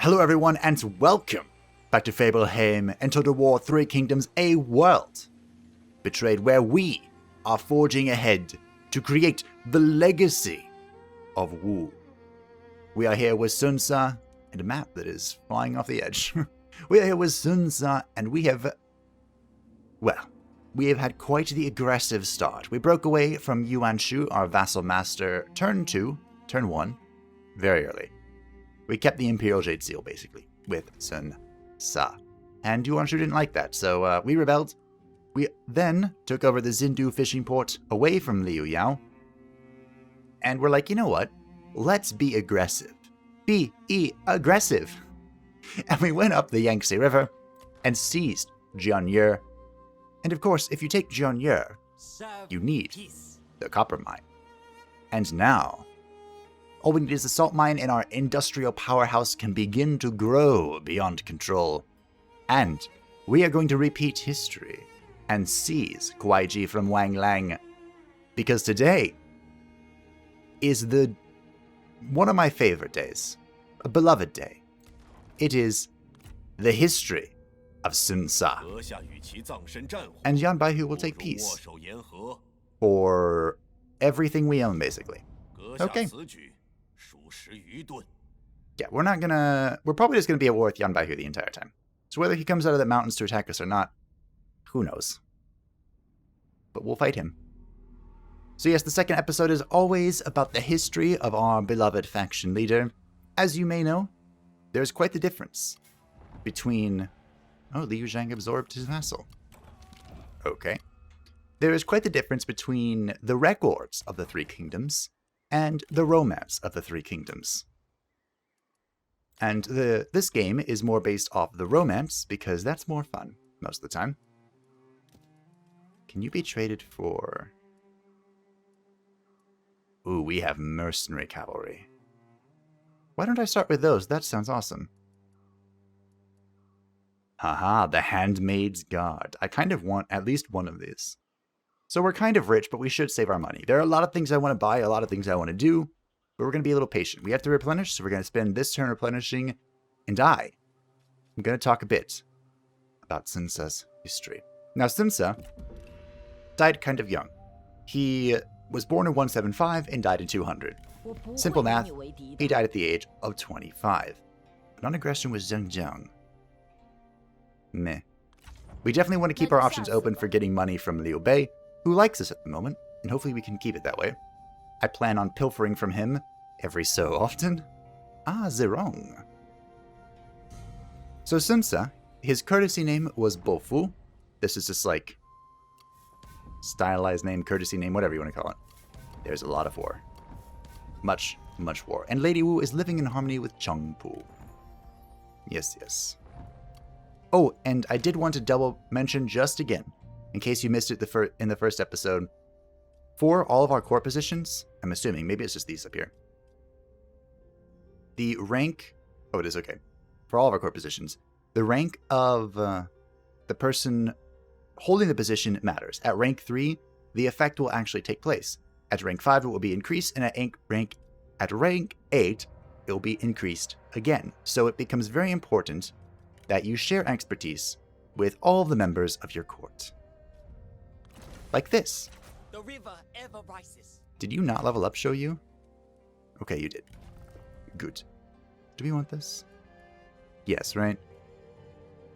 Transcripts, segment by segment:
Hello everyone and welcome back to Fableheim and Total War 3 Kingdoms, a world betrayed where we are forging ahead to create the legacy of Wu. We are here with Sun Jian and a map that is flying off the edge. We are here with Sun Jian and we have had quite the aggressive start. We broke away from Yuan, our vassal master, turn 1, very early. We kept the Imperial Jade Seal, basically, with Sun Jian. And Yuan didn't like that, so we rebelled. We then took over the Xindu fishing port away from Liu Yao. And we're like, you know what? Let's be aggressive. Aggressive. And we went up the Yangtze River and seized Jianye. And of course, if you take Jianye, you need the copper mine. And now, all we need is a salt mine and our industrial powerhouse can begin to grow beyond control. And we are going to repeat history and seize Kuaiji from Wang Lang. Because today is one of my favorite days, a beloved day. It is the history of Sun Jian. And Yan Baihu will take peace for everything we own, basically. Okay. Yeah, we're probably just gonna be at war with Yan Baihu the entire time. So whether he comes out of the mountains to attack us or not, who knows? But we'll fight him. So yes, the second episode is always about the history of our beloved faction leader. As you may know, there's quite the difference between... Oh, Liu Zhang absorbed his vassal. Okay. There is quite the difference between the records of the Three Kingdoms and the romance of the Three Kingdoms. And this game is more based off the romance, because that's more fun, most of the time. Can you be traded for... Ooh, we have mercenary cavalry. Why don't I start with those? That sounds awesome. Haha, the Handmaid's Guard. I kind of want at least one of these. So we're kind of rich, but we should save our money. There are a lot of things I want to buy, a lot of things I want to do, but we're going to be a little patient. We have to replenish, so we're going to spend this turn replenishing, and I'm going to talk a bit about Sun Jian's history. Now, Sun Jian died kind of young. He was born in 175 and died in 200. Simple math, he died at the age of 25. Non-aggression was Zhengjiang. Meh. We definitely want to keep our options open for getting money from Liu Bei, who likes us at the moment, and hopefully we can keep it that way. I plan on pilfering from him every so often. Ah, Zerong. So Sun Jian, his courtesy name was Bofu. This is just like stylized name, courtesy name, whatever you want to call it. There's a lot of war. Much, much war. And Lady Wu is living in harmony with Chengpu. Yes, yes. Oh, and I did want to double mention just again, in case you missed it in the first episode, for all of our core positions, I'm assuming, maybe it's just these up here. The rank, oh, it is okay. For all of our core positions, the rank of the person holding the position matters. At rank 3, the effect will actually take place. At rank 5, it will be increased, and at rank 8, it will be increased again. So it becomes very important that you share expertise with all the members of your court. Like this. The river ever rises. Did you not level up, Show You? Okay, you did. Good. Do we want this? Yes, right?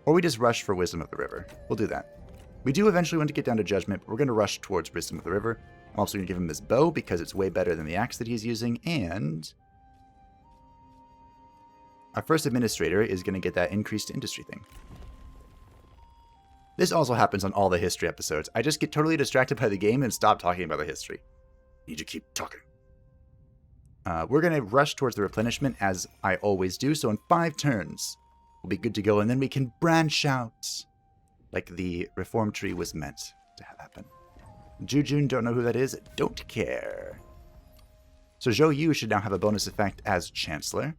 Or we just rush for Wisdom of the River. We'll do that. We do eventually want to get down to Judgment, but we're going to rush towards Wisdom of the River. I'm also going to give him this bow because it's way better than the axe that he's using, and our first administrator is going to get that increased industry thing. This also happens on all the history episodes. I just get totally distracted by the game and stop talking about the history. Need to keep talking. We're going to rush towards the replenishment as I always do, so in 5 turns we'll be good to go, and then we can branch out like the reform tree was meant to have happen. Jujun, don't know who that is, don't care. So Zhou Yu should now have a bonus effect as Chancellor.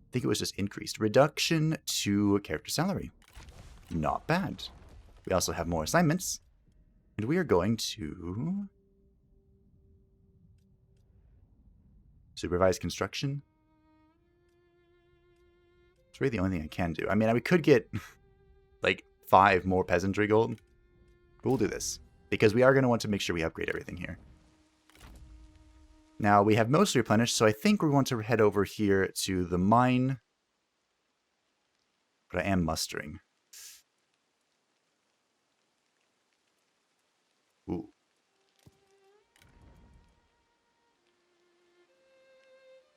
I think it was just increased. Reduction to character salary. Not bad. We also have more assignments. And we are going to supervise construction. It's really the only thing I can do. I mean, we could get like 5 more peasantry gold. But we'll do this because we are going to want to make sure we upgrade everything here. Now, we have mostly replenished, so I think we want to head over here to the mine. But I am mustering. Ooh.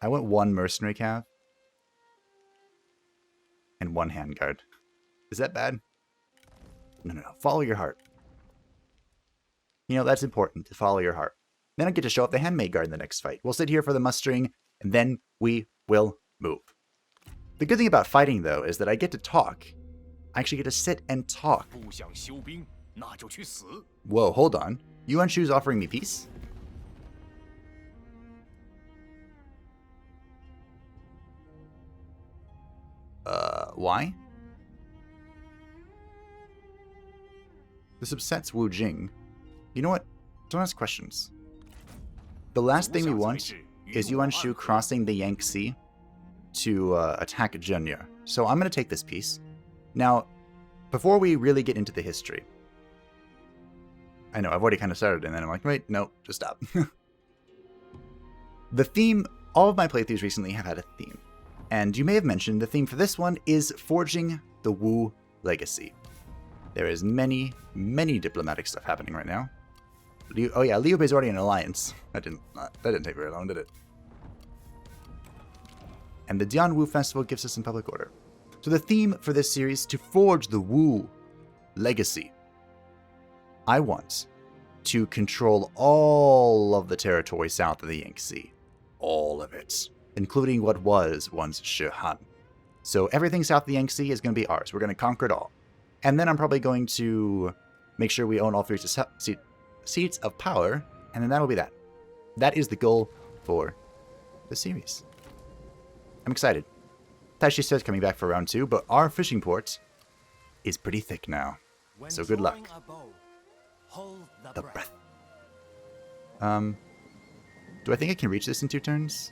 I want 1 mercenary cav. And 1 handguard. Is that bad? No. Follow your heart. You know, that's important, to follow your heart. Then I get to show up the handmaid guard in the next fight. We'll sit here for the mustering, and then we will move. The good thing about fighting, though, is that I get to talk. I actually get to sit and talk. Whoa, hold on. Yuan Shu's offering me peace? Why? This upsets Wu Jing. You know what? Don't ask questions. The last thing we want is Yuan Shu crossing the Yangtze to attack Zhenya. So I'm going to take this piece. Now, before we really get into the history, I know I've already kind of started and then I'm like, wait, no, just stop. The theme, all of my playthroughs recently have had a theme. And you may have mentioned the theme for this one is forging the Wu legacy. There is many diplomatic stuff happening right now. Oh yeah, Liu Bei's already in alliance. That didn't take very long, did it? And the Dian Wu Festival gives us some public order. So the theme for this series, to forge the Wu legacy. I want to control all of the territory south of the Yangtze. All of it. Including what was once Shihan. So everything south of the Yangtze is going to be ours. We're going to conquer it all. And then I'm probably going to make sure we own all 3 seats of power, and then that'll be that. That is the goal for the series. I'm excited. Taishi says coming back for round 2, but our fishing port is pretty thick now. So good luck. The breath. Do I think I can reach this in 2 turns?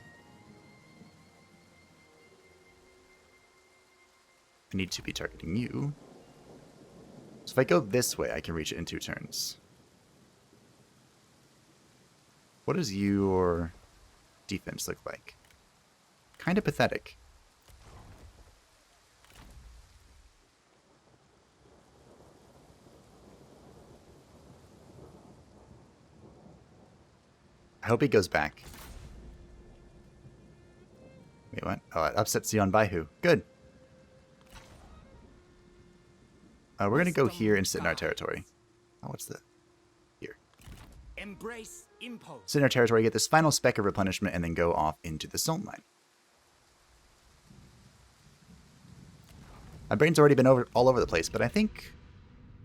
I need to be targeting you. So if I go this way, I can reach it in 2 turns. What does your defense look like? Kind of pathetic. I hope he goes back. Wait, what? Oh, it upsets Yuan Baihu. Good. We're going to go here and sit in our territory. Oh, what's the... Here. Embrace impulse. Sit in our territory, get this final speck of replenishment, and then go off into the salt mine. My brain's already been all over the place, but I think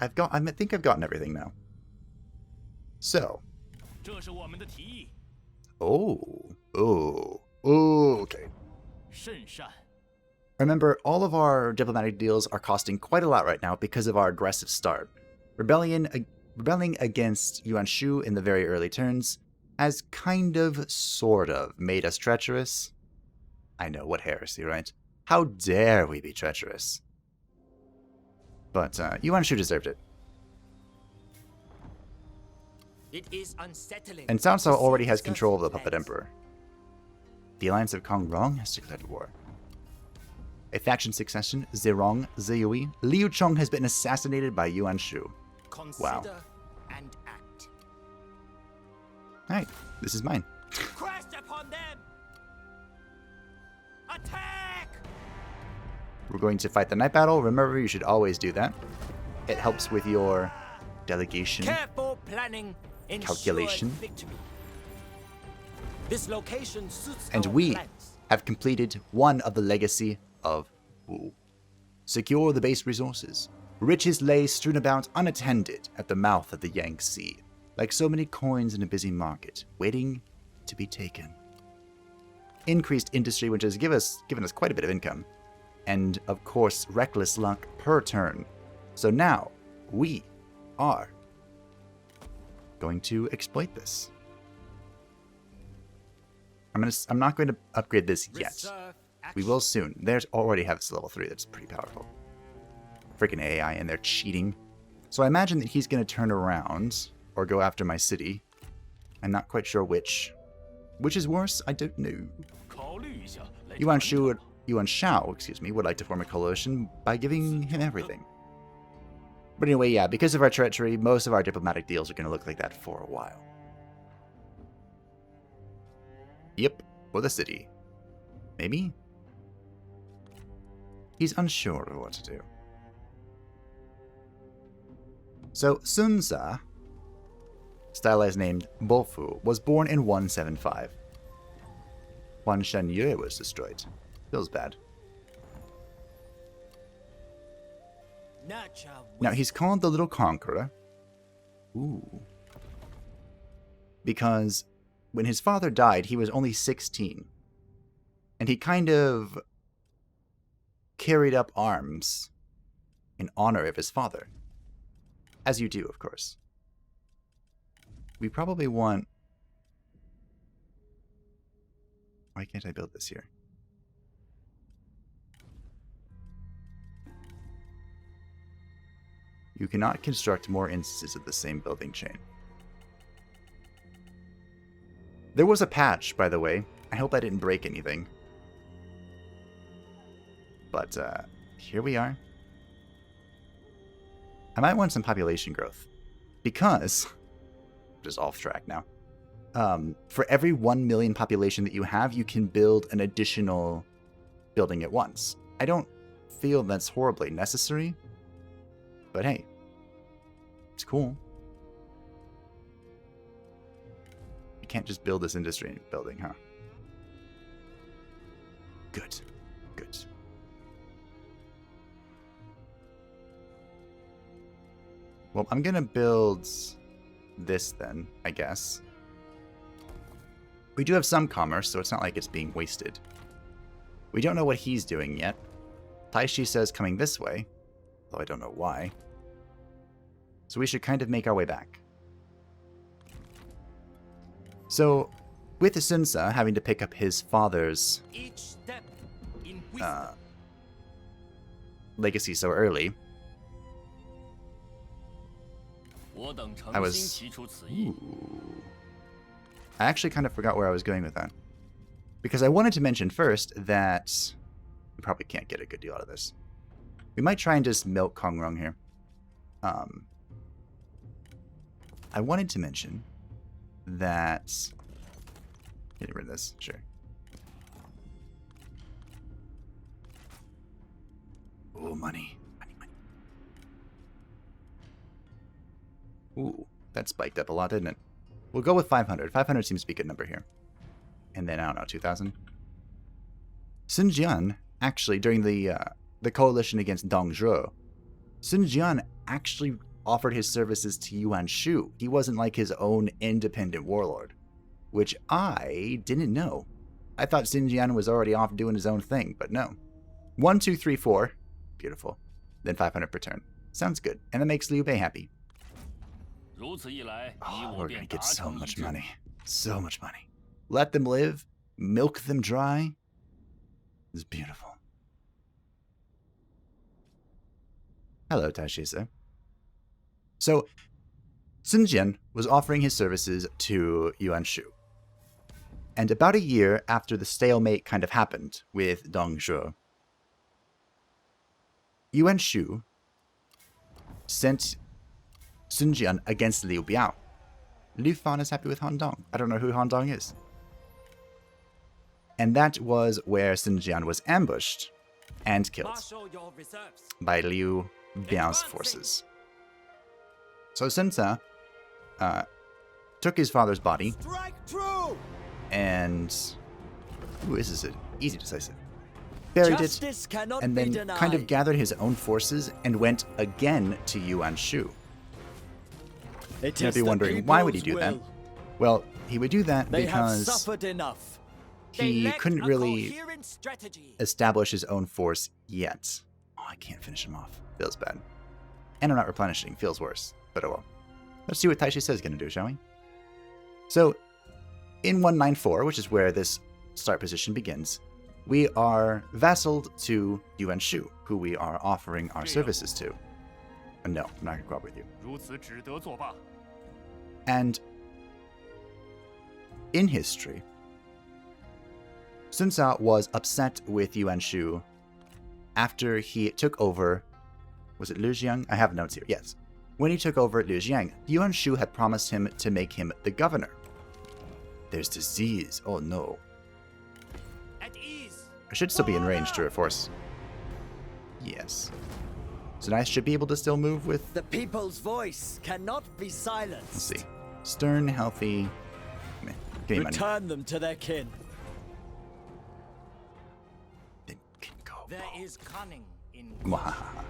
I've gotten everything now. So. Okay. Remember, all of our diplomatic deals are costing quite a lot right now because of our aggressive start. Rebelling against Yuan Shu in the very early turns has kind of, sort of, made us treacherous. I know, what heresy, right? How dare we be treacherous? But Yuan Shu deserved it. It is unsettling. And Cao Cao already has control of the Puppet Emperor. The Alliance of Kong Rong has declared war. A faction succession, Zerong, Ziyui, Liu Chong has been assassinated by Yuan Shu. Wow. And act. Alright, this is mine. Crash upon them! Attack! We're going to fight the night battle. Remember, you should always do that. It helps with your delegation. Careful planning, Calculation. victory. This location suits And our we plans. have completed one of the legacy of Wu. Secure the base resources. Riches lay strewn about unattended at the mouth of the Yangtze, like so many coins in a busy market, waiting to be taken. Increased industry, which has given us quite a bit of income. And, of course, reckless luck per turn. So now, we are going to exploit this. I'm not going to upgrade this yet. Reserve We will soon. There's already have this level 3 that's pretty powerful. Freaking AI, and they're cheating. So I imagine that he's going to turn around or go after my city. I'm not quite sure which. Which is worse? I don't know. Yuan Shao, excuse me, would like to form a coalition by giving him everything. But anyway, yeah, because of our treachery, most of our diplomatic deals are going to look like that for a while. Yep, for the city. Maybe? He's unsure of what to do. So, Sun Jian, stylized named Bofu, was born in 175. Huan Shenye was destroyed. Feels bad. Now, he's called the Little Conqueror. Ooh. Because when his father died, he was only 16. And he kind of carried up arms in honor of his father. As you do, of course. We probably want... Why can't I build this here? You cannot construct more instances of the same building chain. There was a patch, by the way. I hope I didn't break anything. But, here we are. I might want some population growth. Because... just off track now. For every 1 million population that you have, you can build an additional building at once. I don't feel that's horribly necessary. But hey. It's cool. You can't just build this industry building, huh? Good. Good. Well, I'm gonna build this then, I guess. We do have some commerce, so it's not like it's being wasted. We don't know what he's doing yet. Taishi says coming this way, though I don't know why. So we should kind of make our way back. So, with Sun Jian having to pick up his father's legacy so early, I was... Ooh. I actually kind of forgot where I was going with that. Because I wanted to mention first that we probably can't get a good deal out of this. We might try and just milk Kongrong here. I wanted to mention that... Get rid of this, sure. Oh, money. Money, money. Ooh, that spiked up a lot, didn't it? We'll go with 500. 500 seems to be a good number here. And then, I don't know, 2,000? Sun Jian, actually, during the coalition against Dongzhuo, Sun Jian actually offered his services to Yuan Shu. He wasn't like his own independent warlord, which I didn't know. I thought Sun Jian was already off doing his own thing, but no. 1, 2, 3, 4. Beautiful. Then 500 per turn. Sounds good. And that makes Liu Bei happy. Oh, we're gonna get so much money. So much money. Let them live. Milk them dry. It's beautiful. Hello, Taishi Ci. So, Sun Jian was offering his services to Yuan Shu. And about a year after the stalemate kind of happened with Dongzhuo, Yuan Shu sent Sun Jian against Liu Biao. Liu Fan is happy with Han Dong. I don't know who Han Dong is. And that was where Sun Jian was ambushed and killed by Liu Biao's forces. So Sun Jian took his father's body and... Ooh, this is easy decisive. Buried it, and then kind of gathered his own forces and went again to Yuan Shu. You might be wondering, why would he do that? Well, he would do that because he couldn't really establish his own force yet. Oh, I can't finish him off. Feels bad. And I'm not replenishing. Feels worse. But oh well. Let's see what Taishi Ci is going to do, shall we? So, in 194, which is where this start position begins, we are vassaled to Yuan Shu, who we are offering our services to. No, I'm not going to cooperate with you. 如此只得作罢。 And in history, Sun Jian was upset with Yuan Shu after he took over. Was it Liujiang? I have notes here. Yes. When he took over Liujiang, Yuan Shu had promised him to make him the governor. There's disease. Oh no. At ease. I should still be in range to reinforce. Yes. So I should be able to still move with. The people's voice cannot be silenced. Let's see. Stern, healthy. Give me money. Return them to their kin. Then can go. There is cunning in. Mwahaha.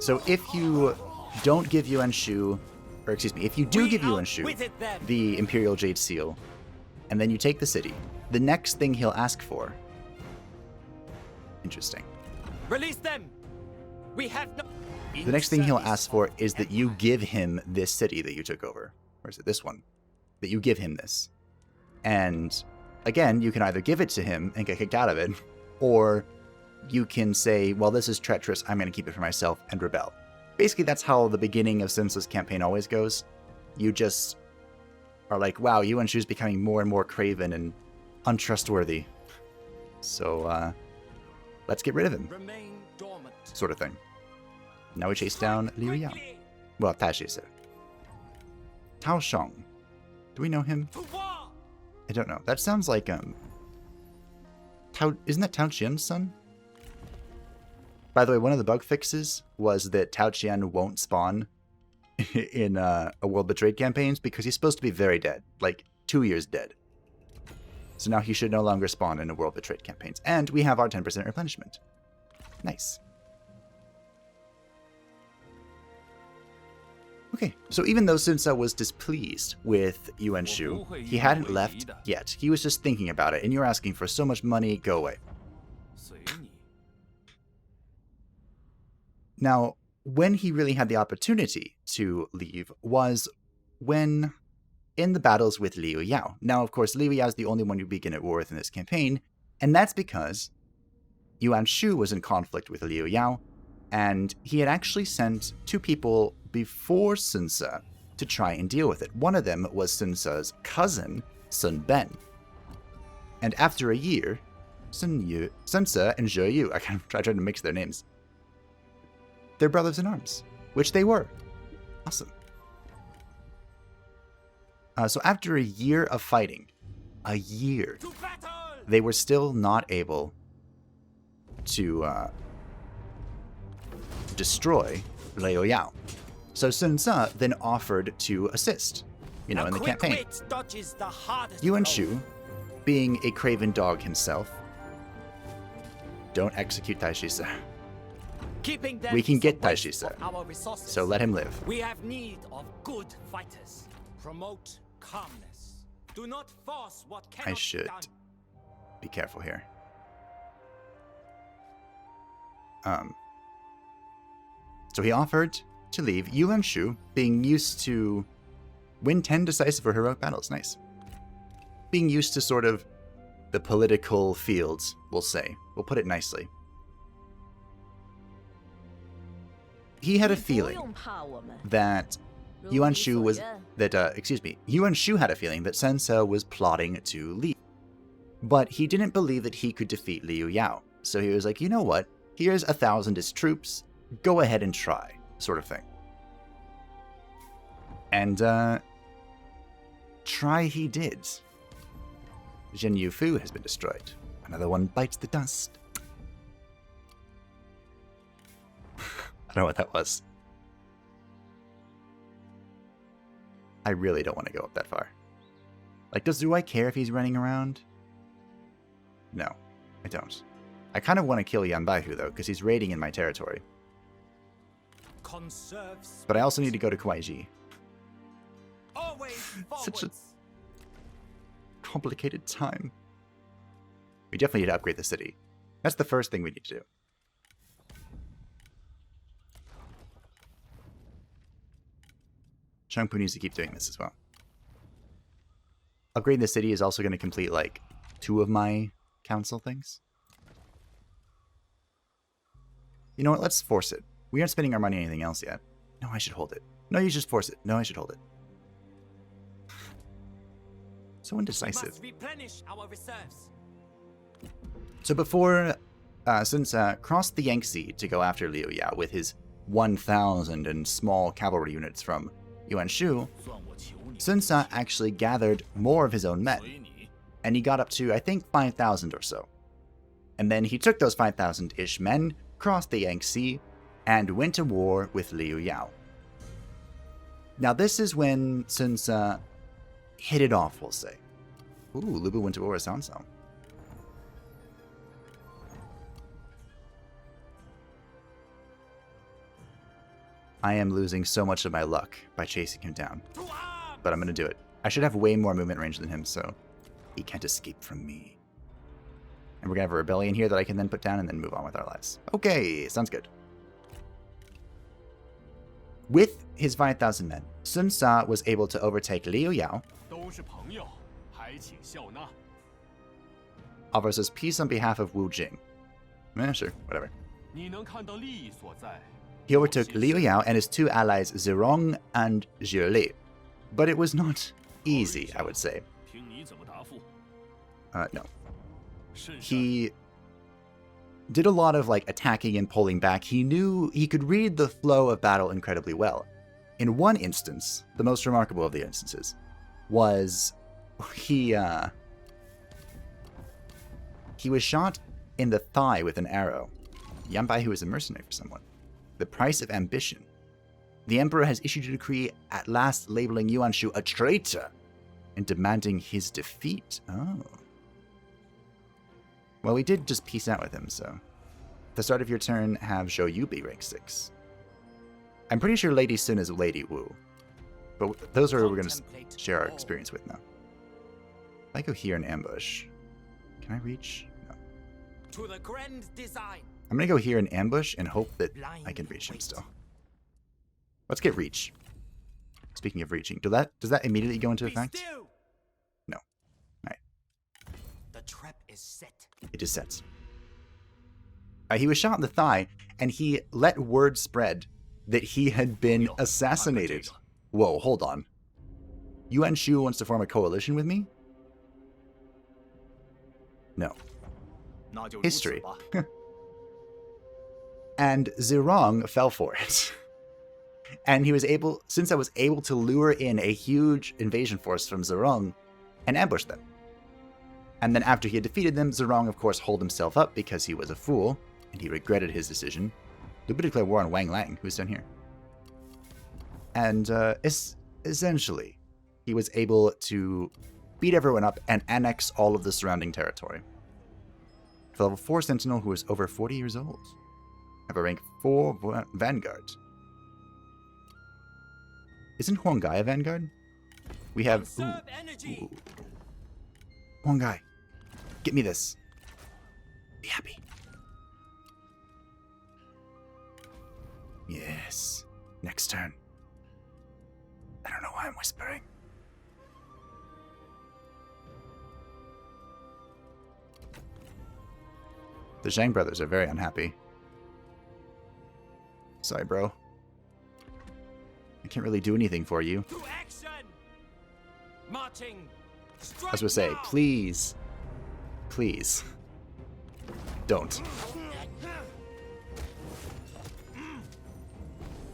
So if you don't give Yuan Shu, or excuse me, if you do give Yuan Shu outwitted them. the Imperial Jade Seal, and then you take the city, the next thing he'll ask for. Interesting. Release them. We have no. The next thing he'll ask for is that you give him this city that you took over. Or is it this one? That you give him this. And again, you can either give it to him and get kicked out of it, or you can say, well, this is treacherous, I'm going to keep it for myself, and rebel. Basically, that's how the beginning of Sun Tzu's campaign always goes. You just are like, wow, Yuan Shu's becoming more and more craven and untrustworthy. So, let's get rid of him, Remain dormant. sort of thing. Now we chase down Liu Yao. Quickly. Well, Taishi Ci. Tao Shong. Do we know him? To war. I don't know. That sounds like, isn't that Tao Qian's son? By the way, one of the bug fixes was that Tao Qian won't spawn in a World Betrayed campaigns because he's supposed to be very dead, like 2 years dead. So now he should no longer spawn in a World Betrayed campaigns. And we have our 10% replenishment. Nice. Okay, so even though Sun Tzu was displeased with Yuan Shu, he hadn't left yet. He was just thinking about it, and you're asking for so much money, go away. 随你。 Now, when he really had the opportunity to leave was when in the battles with Liu Yao. Now, of course, Liu Yao is the only one you begin at war with in this campaign, and that's because Yuan Shu was in conflict with Liu Yao, and he had actually sent 2 people before Sun Tzu to try and deal with it. One of them was Sun Tzu's cousin, Sun Ben. And after a year, Sun Tzu and Zhe Yu, I tried to mix their names, they're brothers in arms, which they were. Awesome. So after a year of fighting, a year, To battle. they were still not able to destroy Liu Yao. So Sun Tzu then offered to assist, in the quick campaign. wit dodges the hardest Yuan blow. Shu, being a craven dog himself, don't execute Taishi Ci. Keeping them We can is get a waste Taishi Ci, of our resources. so let him live. We have need of good fighters. Promote calmness. Do not force what cannot I should be done. be careful here. So he offered to leave. Yuan Shu, being used to win 10 decisive or heroic battles, nice. Being used to sort of the political fields, we'll say. We'll put it nicely. He had a feeling that Yuan Shu was Yuan Shu had a feeling that Sun Tzu was plotting to leave. But he didn't believe that he could defeat Liu Yao. So he was like, you know what? Here's 1,000 troops. Go ahead and try, sort of thing. And try he did. Zhen Yufu has been destroyed. Another one bites the dust. I don't know what that was. I really don't want to go up that far. Like, do I care if he's running around? No, I don't. I kind of want to kill Yan Baihu, though, because he's raiding in my territory. Conserve But I also need to go to Kuaiji. always Such a forwards. complicated time. We definitely need to upgrade the city. That's the first thing we need to do. Chengpu needs to keep doing this as well. upgrading the city is also going to complete, like, 2 of my council things. You know what? Let's force it. We aren't spending our money on anything else yet. No, I should hold it. No, you just force it. No, I should hold it. So indecisive. Must replenish our reserves. So before Sun Jian crossed the Yangtze to go after Liu Yao with his 1,000 and small cavalry units from Yuan Shu, 算我求你， Sun Jian actually gathered more of his own men, 随你。 and he got up to, I think, 5,000 or so. And then he took those 5,000-ish men, crossed the Yangtze, and went to war with Liu Yao. Now this is when Sun Jian hit it off, we'll say. Ooh, Lu Bu went to war with Cao Cao. I am losing so much of my luck by chasing him down. To arms! But I'm going to do it. I should have way more movement range than him, so he can't escape from me. And we're going to have a rebellion here that I can then put down and then move on with our lives. Okay, sounds good. With his 5,000 men, Sun Jian was able to overtake Liu Yao, 都是朋友，还请笑纳。 offers us peace on behalf of Wu Jing. Sure, whatever. 你能看到利益所在。 He overtook Liu Yao and his 2 allies Zirong and Zhili. But it was not easy, I would say. 听你怎么答复。 No. 甚善 He did a lot of like attacking and pulling back. He knew he could read the flow of battle incredibly well. In one instance, the most remarkable of the instances, was he was shot in the thigh with an arrow. Yan Bai, who is a mercenary for someone. The price of ambition. The emperor has issued a decree at last labeling Yuan Shu a traitor and demanding his defeat. Oh. Well, we did just peace out with him, so. At the start of your turn, have Zhou Yu be rank 6. I'm pretty sure Lady Sun is Lady Wu. But those are who we're going to share our experience with now. If I go here and ambush, can I reach? No. To the grand design. I'm going to go here and ambush and hope that I can reach him still. Let's get reach. Speaking of reaching, does that immediately go into Be effect? still. No. Alright. The trap is set. It is set. He was shot in the thigh, and he let word spread that he had been assassinated. Whoa, hold on. Yuan Shu wants to form a coalition with me? No. 那就如此 History. 吧。 And Zirong fell for it. And he was able, since I was able to lure in a huge invasion force from Zirong and ambush them. And then after he had defeated them, Zirong, of course, holed himself up because he was a fool, and he regretted his decision. Lu Bu declared war on Wang Lang, who's down here. And essentially, he was able to beat everyone up and annex all of the surrounding territory. For level 4 Sentinel, who is over 40 years old. Have a rank 4 Vanguard. Isn't Huanggai a Vanguard? We have... Conserve energy. Huanggai, get me this. Be happy. Yes. Next turn. I don't know why I'm whispering. The Zhang brothers are very unhappy. Sorry, bro. I can't really do anything for you. To action. Marching. I was gonna say, please, please, don't.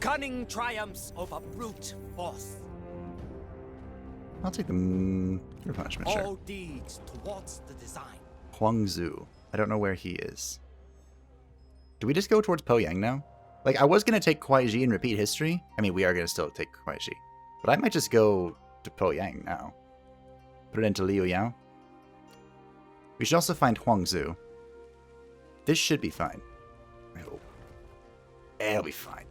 Cunning triumphs over brute force. I'll take the your punishment, sure. All deeds towards the design. Huangzhou. I don't know where he is. Do we just go towards Poyang now? Like, I was gonna take Kuaiji and repeat history. I mean, we are gonna still take Kuaiji. But I might just go to Poyang now. Put it into Liu Yao. We should also find Huangzhou. This should be fine. I hope. It'll be fine.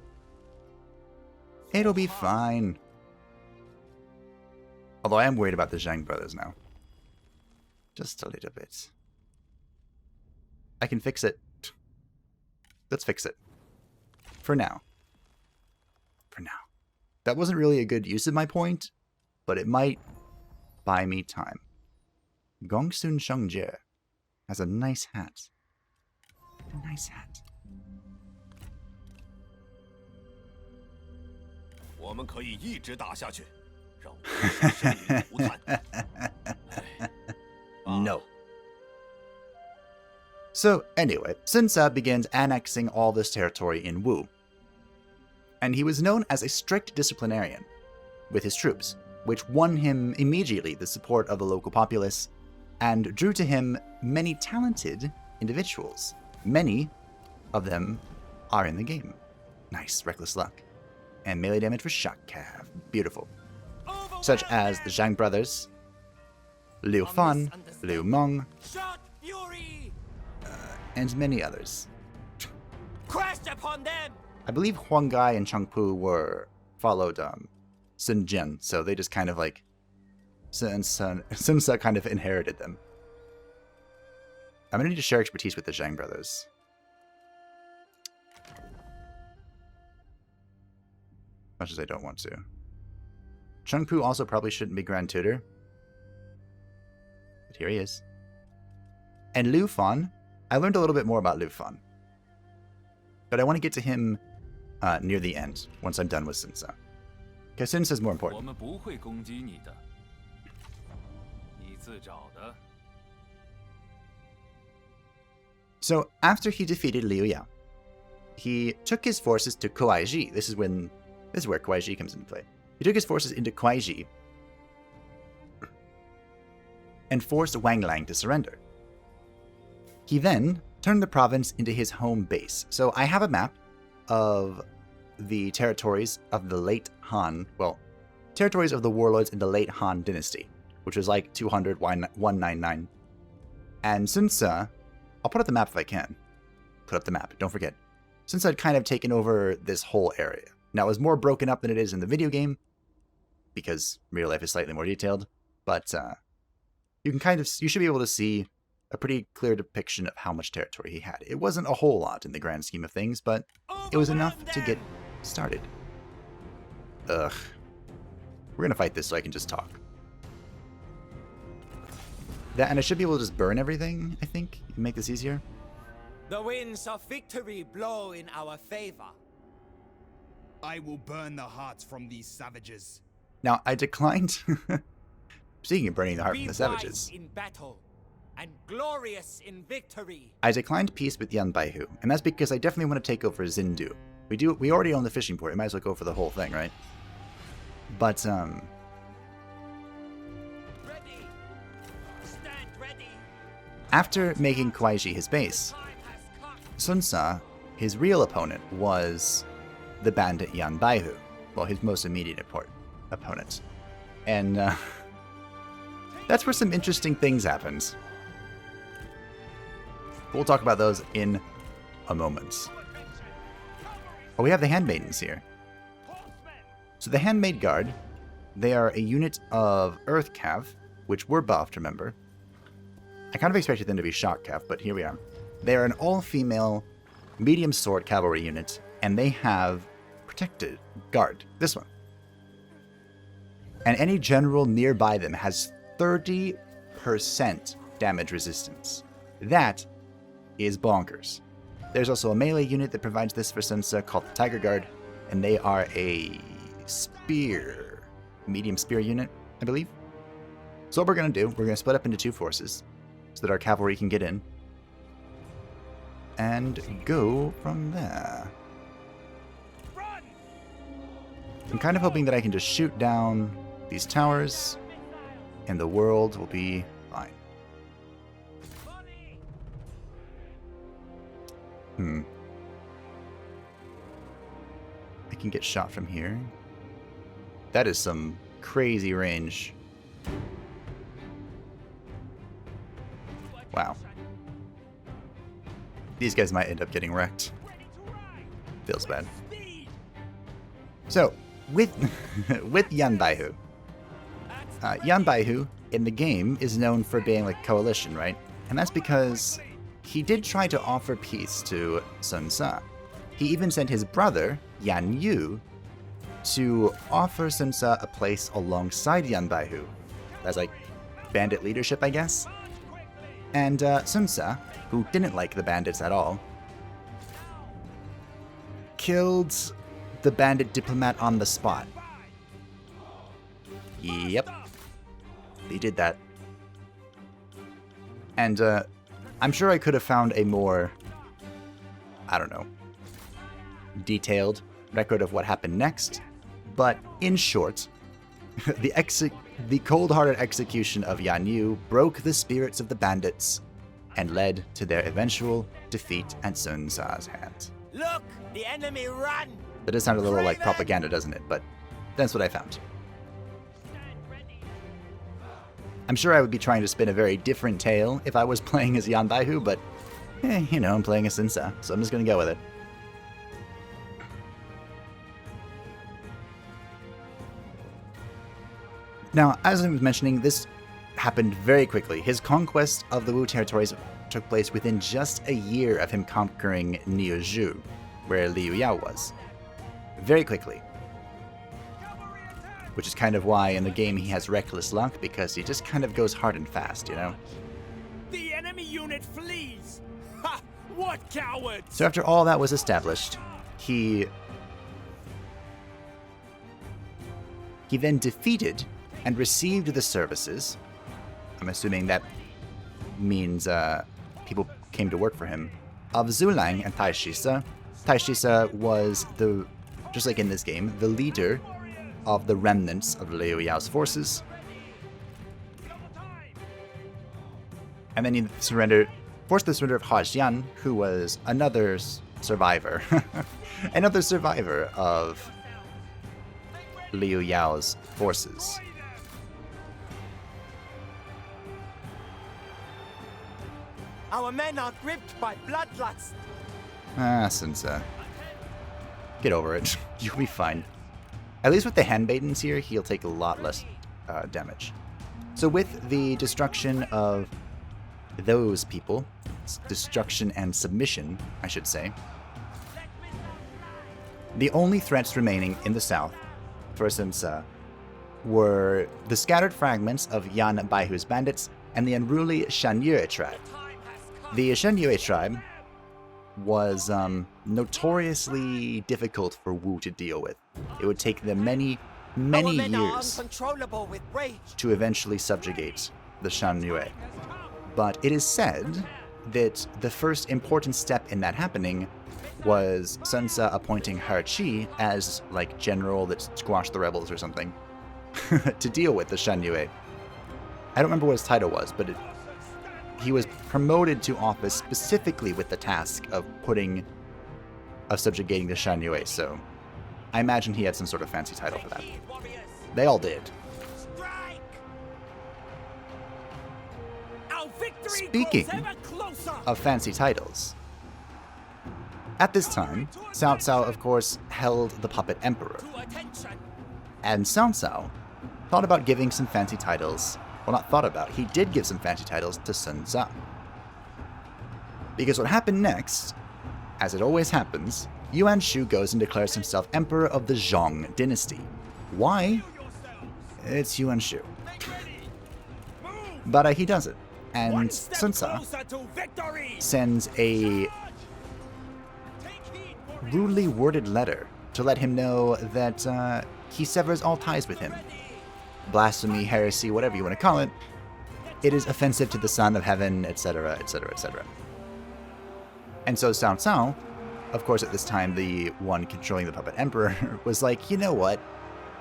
It'll be fine. Although I am worried about the Zhang brothers now. Just a little bit. I can fix it. Let's fix it. For now. For now. That wasn't really a good use of my point, but it might buy me time. Gongsun Shongjie has a nice hat. A nice hat. 我们可以一直打下去，让我们生灵涂炭。No. So, anyway, Sun Ce begins annexing all this territory in Wu. And he was known as a strict disciplinarian with his troops, which won him immediately the support of the local populace and drew to him many talented individuals. Many of them are in the game. Nice, reckless luck. And melee damage for Shock Cav. Beautiful. Such as the Zhang brothers, Liu Fan, Liu Meng, and many others. Crash upon them! I believe Huang Gai and Cheng Pu followed Sun Jian, so they just kind of like Sun Ce kind of inherited them. I'm gonna need to share expertise with the Zhang brothers. Much as I don't want to. Cheng Pu also probably shouldn't be Grand Tutor. But here he is. And Liu Fan, I learned a little bit more about Liu Fan. But I want to get to him near the end, once I'm done with Sun Ce. Because Sun Ce is more 我 important. 们不会攻击你的，你自找的。 So after he defeated Liu Ya, he took his forces to Kuaiji. This is where Kuaiji comes into play. He took his forces into Kuaiji and forced Wang Lang to surrender. He then turned the province into his home base. So I have a map of the territories of the late Han, well, territories of the warlords in the late Han dynasty, which was like 200, 199. And Sun Ce, I'll put up the map if I can. Put up the map, don't forget. Sun Ce had kind of taken over this whole area. Now, it was more broken up than it is in the video game, because real life is slightly more detailed, but you should be able to see a pretty clear depiction of how much territory he had. It wasn't a whole lot in the grand scheme of things, but it was enough to get started. Ugh. We're gonna fight this so I can just talk. And I should be able to just burn everything, I think, and make this easier. The winds of victory blow in our favor. I will burn the hearts from these savages. Now, I declined... Speaking of burning the heart from the Be savages, wise in battle and glorious in victory. I declined peace with Yan Baihu, and that's because I definitely want to take over Xindu. We already own the fishing port, we might as well go for the whole thing, right? But, Ready. Stand ready. after making Kuaiji his base, Time has come. Sun Ce, his real opponent, was the bandit Yan Baihu. Well, his most immediate opponent. And, that's where some interesting things happened. We'll talk about those in a moment. Oh, we have the Handmaidens here. So the Handmaid Guard, they are a unit of Earth Cav, which were buffed, remember. I kind of expected them to be Shock Cav, but here we are. They are an all-female, medium sword cavalry unit, and they have protected guard. This one. And any general nearby them has 30% damage resistance. That is bonkers. There's also a melee unit that provides this for Sun Ce called the Tiger Guard, and they are a spear, medium spear unit, I believe. So what we're going to do, we're going to split up into two forces so that our cavalry can get in and go from there. I'm kind of hoping that I can just shoot down these towers and the world will be fine. I can get shot from here. That is some crazy range. Wow. These guys might end up getting wrecked. Feels bad. So, with Yan Baihu. Yan Baihu, in the game, is known for being like coalition, right? And that's because he did try to offer peace to Sun Ce. He even sent his brother, Yan Yu, to offer Sun Ce a place alongside Yan Baihu as like bandit leadership, I guess. And Sun Jian, who didn't like the bandits at all, killed the bandit diplomat on the spot. Yep. He did that. And I'm sure I could have found a more, I don't know, detailed record of what happened next, but in short, the cold-hearted execution of Yan Yu broke the spirits of the bandits and led to their eventual defeat at Sun Jian's hands. Look, the enemy run. That does sound a little like propaganda, doesn't it? But that's what I found. I'm sure I would be trying to spin a very different tale if I was playing as Yan Baihu, but, you know, I'm playing as Sun Jian, so I'm just going to go with it. Now, as I was mentioning, this happened very quickly. His conquest of the Wu territories took place within just a year of him conquering Niuzhu, where Liu Yao was. Very quickly. Which is kind of why in the game he has reckless luck, because he just kind of goes hard and fast, you know? The enemy unit flees. Ha! What cowards! So after all that was established, he then defeated and received the services. I'm assuming that means people came to work for him, of Zulang and Taishi Ci. Taishi Ci was just like in this game, the leader of the remnants of Liu Yao's forces. And then he forced the surrender of Jian, who was another survivor. Another survivor of Liu Yao's forces. Our men are gripped by bloodlust. Sun Jian. Get over it. You'll be fine. At least with the handmaidens here, he'll take a lot less damage. So with the destruction of those people, destruction and submission, I should say, the only threats remaining in the south for Sun Jian were the scattered fragments of Yan Baihu's bandits and the unruly Shanyue tribe. The Shanyue tribe was notoriously difficult for Wu to deal with. It would take them many years to eventually subjugate the Shanyue. But it is said that the first important step in that happening was Sun Jian appointing Heir Qi as like general that squashed the rebels or something to deal with the Shanyue. I don't remember what his title was, but he was promoted to office specifically with the task of subjugating the Shanyue, so I imagine he had some sort of fancy title for that. They all did. Speaking of fancy titles, at this time, Cao Cao, of course, held the puppet emperor. And Cao Cao thought about giving some fancy titles. Well, not thought about. He did give some fancy titles to Sun Jian. Because what happened next, as it always happens, Yuan Shu goes and declares himself emperor of the Zhong dynasty. Why? It's Yuan Shu. But he does it. And Sun Jian sends a rudely worded letter to let him know that he severs all ties with him. Blasphemy, heresy, whatever you want to call it. It is offensive to the Son of Heaven, etc., etc., etc. And so Cao Cao, of course at this time the one controlling the puppet emperor, was like, you know what?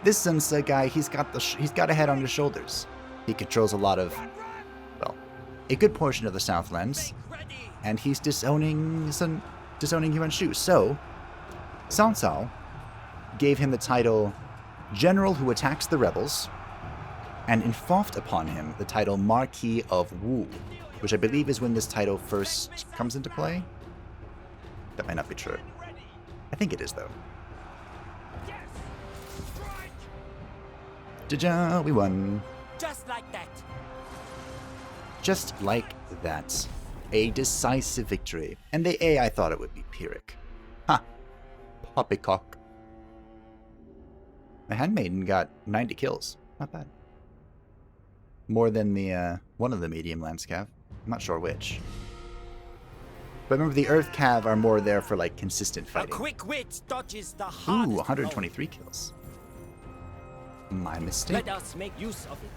This Sun Jian guy, he's got a head on his shoulders. He controls a lot of, well, a good portion of the Southlands, and he's disowning Yuan Shu. So Cao Cao gave him the title General who attacks the rebels, and infaughed upon him the title Marquis of Wu, which I believe is when this title first comes into play. That might not be true. I think it is, though. Ja-ja, we won. Just like that. Just like that. A decisive victory. And the AI thought it would be Pyrrhic. Ha! Poppycock. My handmaiden got 90 kills. Not bad. more than the one of the medium lands cav. I'm not sure which. But remember, the Earth Cav are more there for, like, consistent A fighting. quick wit dodges the Ooh, hardest 123 kills. My blow. mistake. Let us make use of it.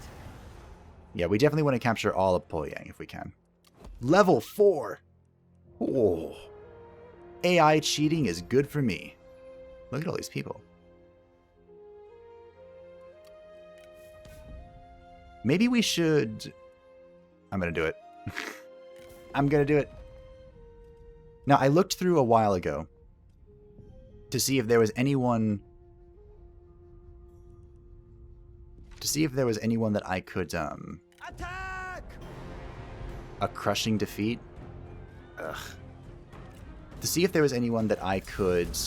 Yeah, we definitely want to capture all of Poyang if we can. Level 4! Oh. AI cheating is good for me. Look at all these people. Maybe we should... I'm gonna do it. I'm gonna do it. Now, I looked through a while ago to see if there was anyone... that I could, Attack! A crushing defeat? Ugh. To see if there was anyone that I could...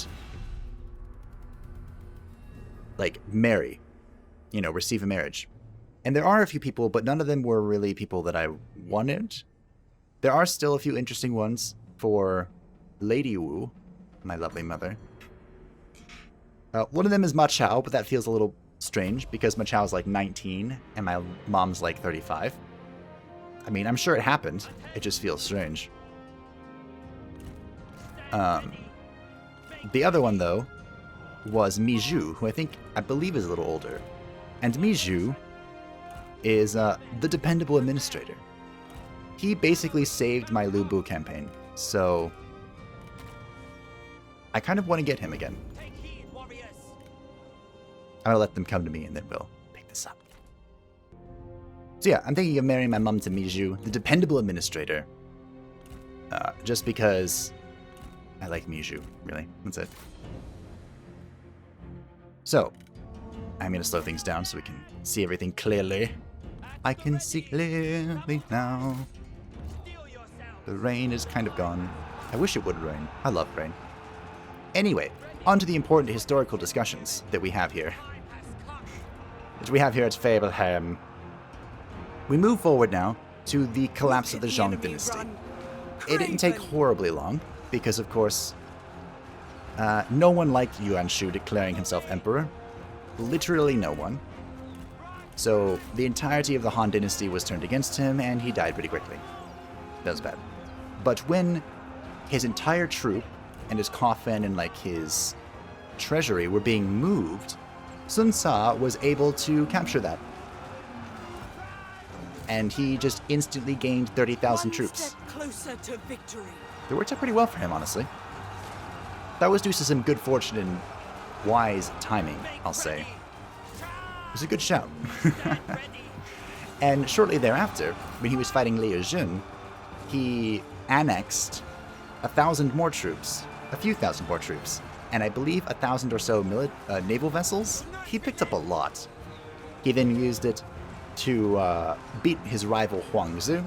like, marry. You know, receive a marriage. And there are a few people, but none of them were really people that I wanted. There are still a few interesting ones for Lady Wu, my lovely mother. One of them is Ma Chao, but that feels a little strange because Ma Chao's like 19 and my mom's like 35. I mean, I'm sure it happened. It just feels strange. The other one, though, was Mi Zhu, who I believe is a little older. And Mi Zhu is the dependable administrator. He basically saved my Lu Bu campaign, so I kind of want to get him again. Take heed, warriors. I'm gonna let them come to me and then we'll pick this up. So yeah, I'm thinking of marrying my mom to Mi Zhu, the dependable administrator. Just because I like Mi Zhu, really. That's it. So, I'm gonna slow things down so we can see everything clearly. I can see clearly now. The rain is kind of gone. I wish it would rain. I love rain. Anyway, on to the important historical discussions that we have here. That we have here at Fableheim. We move forward now to the collapse of the Zhong dynasty. It didn't take horribly long, because of course, no one liked Yuan Shu declaring himself emperor. Literally no one. So the entirety of the Han dynasty was turned against him, and he died pretty quickly. That was bad. But when his entire troop and his coffin and like his treasury were being moved, Sun Sa was able to capture that. And he just instantly gained 30,000 troops. Closer to victory. It worked out pretty well for him, honestly. That was due to some good fortune and wise timing, I'll say. It was a good shout. And shortly thereafter, when he was fighting Liu Jun, he annexed 1,000 more troops, a few thousand more troops, and I believe 1,000 or so naval vessels. He picked up a lot. He then used it to beat his rival Huangzi,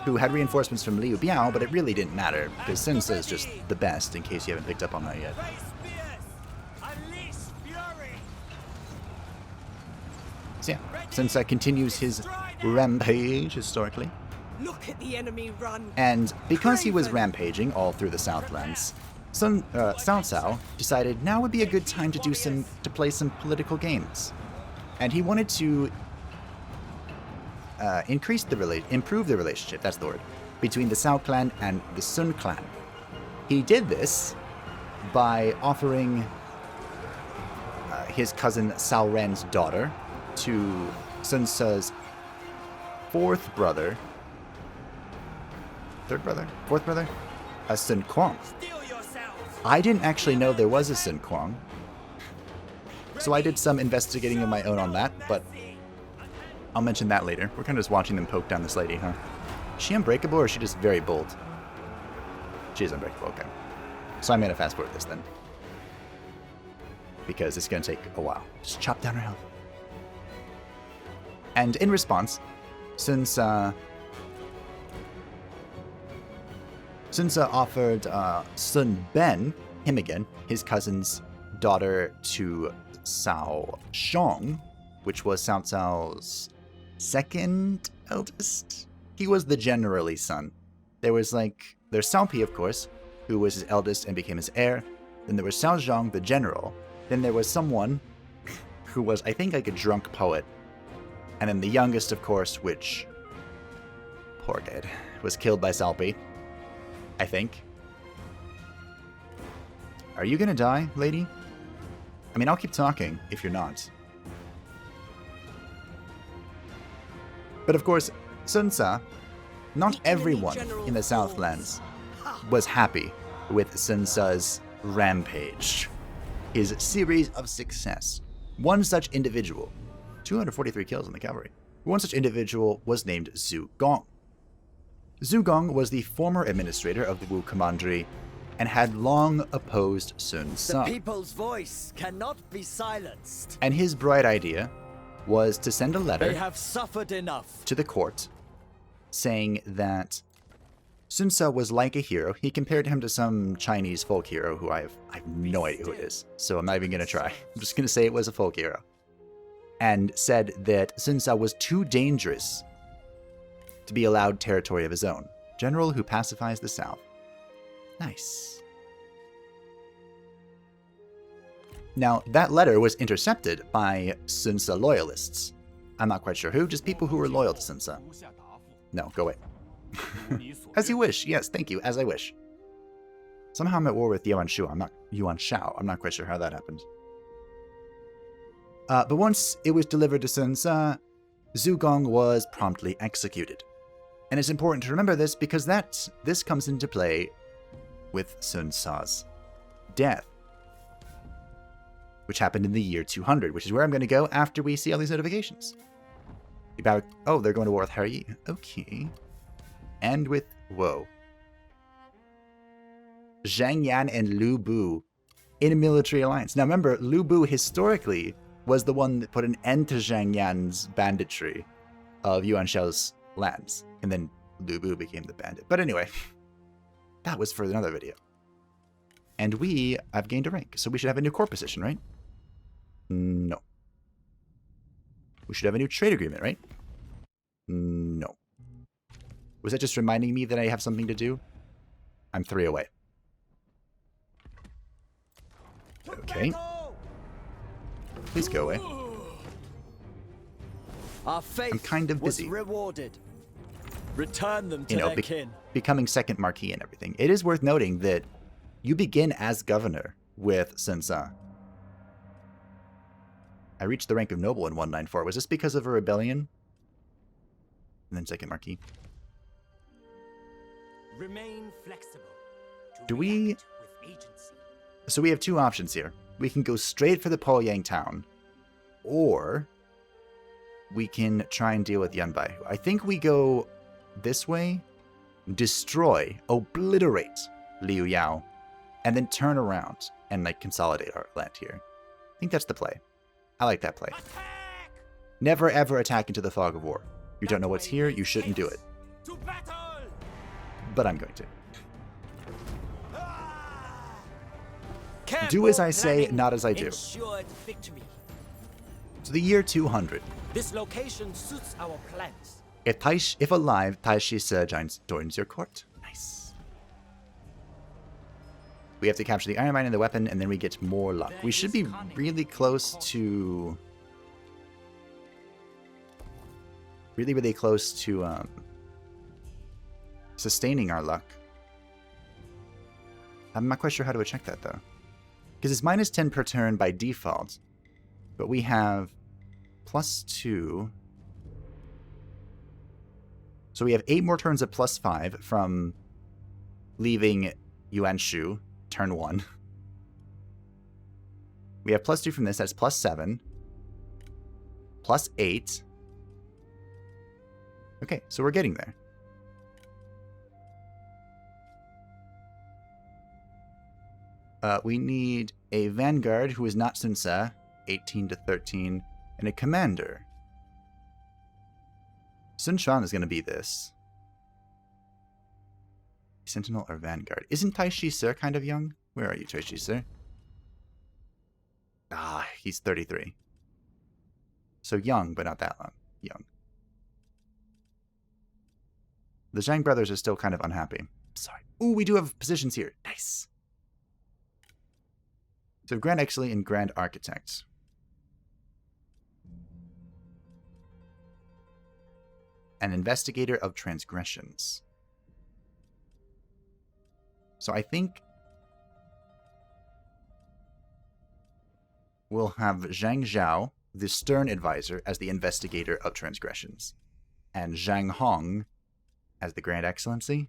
who had reinforcements from Liu Biao, but it really didn't matter, because Sun Ce is just the best, in case you haven't picked up on that yet. So yeah, Sun Ce continues his rampage, historically. Look at the enemy run. And because he was rampaging all through the Southlands, Cao Cao decided now would be a good time to play some political games. And he wanted to improve the relationship, that's the word, between the Cao clan and the Sun clan. He did this by offering his cousin Cao Ren's daughter to Sun Ce's fourth brother, a Sun Quan. I didn't actually know there was a Sun Quan, so I did some investigating of my own on that, but I'll mention that later. We're kind of just watching them poke down this lady, huh? Is she unbreakable or is she just very bold? She is unbreakable, okay. So I'm going to fast forward this then, because it's going to take a while. Just chop down her health. And in response, since offered Sun Ben, him again, his cousin's daughter, to Cao Zhong, which was Cao Cao's second eldest. He was the generally son. There's Cao Pi, of course, who was his eldest and became his heir. Then there was Cao Zhong, the general. Then there was someone who was, I think, like a drunk poet, And then the youngest, of course, which, poor kid, was killed by Salpy, I think. Are you gonna die, lady? I mean, I'll keep talking if you're not. But of course, Sun Jian, not everyone in the Southlands was happy with Sun Jian's rampage, his series of success. One such individual, 243 kills in the cavalry, one such individual was named Zhu Gong. Zhu Gong was the former administrator of the Wu Commandery and had long opposed Sun Jian. The people's voice cannot be silenced. And his bright idea was to send a They letter have suffered enough. to the court saying that Sun Jian was like a hero. He compared him to some Chinese folk hero who I have no idea who it is, so I'm not even going to try. I'm just going to say it was a folk hero. And said that Sun Jian was too dangerous to be allowed territory of his own. General who pacifies the South. Nice. Now, that letter was intercepted by Sun Jian loyalists. I'm not quite sure who, just people who were loyal to Sun Jian. No, go away. As you wish. Yes, thank you. As I wish. Somehow I'm at war with Yuan Shao. I'm not quite sure how that happened. But once it was delivered to Sun Jian, Zhu Gong was promptly executed. And it's important to remember this because this comes into play with Sun Jian's death, which happened in the year 200, which is where I'm going to go after we see all these notifications. Oh, they're going to war with heir. Okay. And with, whoa. Zhang Yan and Lu Bu in a military alliance. Now remember, Lu Bu historically was the one that put an end to Zhang Yan's banditry of Yuan Shao's lands. And then Lu Bu became the bandit. But anyway, that was for another video. And I've gained a rank, so we should have a new court position, right? No. We should have a new trade agreement, right? No. Was that just reminding me that I have something to do? I'm 3 away. Okay. Please go away. Our faith I'm kind of was busy. rewarded. Return them to their kin. Becoming second marquis and everything. It is worth noting that you begin as governor with Sun Jian. I reached the rank of noble in 194. Was this because of a rebellion? And then second marquis. Remain flexible. Do we... With agency. So we have two options here. We can go straight for the Poyang town, or we can try and deal with Yanbai. I think we go this way, destroy, obliterate Liu Yao, and then turn around and like consolidate our land here. I think that's the play. I like that play. Attack! Never ever attack into the fog of war. You don't know what's here, you shouldn't do it. To battle! But I'm going to. Careful Do as I say, planning not as I do. ensured victory. To the year 200. This location suits our plans. If alive, Taishi Ci joins your court. Nice. We have to capture the iron mine and the weapon, and then we get more luck. We should be really close to... Really close to sustaining our luck. I'm not quite sure how to check that, though. Because it's minus 10 per turn by default. But we have +2. So we have 8 more turns of +5 from leaving Yuan Shu, turn 1. We have +2 from this, that's +7. +8. Okay, so we're getting there. We need a vanguard who is not Sun Jian, 18 to 13, and a commander. Sun Jian is going to be this. Sentinel or vanguard? Isn't Taishi Ci kind of young? Where are you, Taishi Ci? Ah, he's 33. So young, but not that long. Young. The Zhang brothers are still kind of unhappy. Sorry. Ooh, we do have positions here. Nice. So Grand Excellent and Grand Architect. an investigator of transgressions. So I think we'll have Zhang Zhao, the stern advisor, as the investigator of transgressions, and Zhang Hong as the Grand Excellency.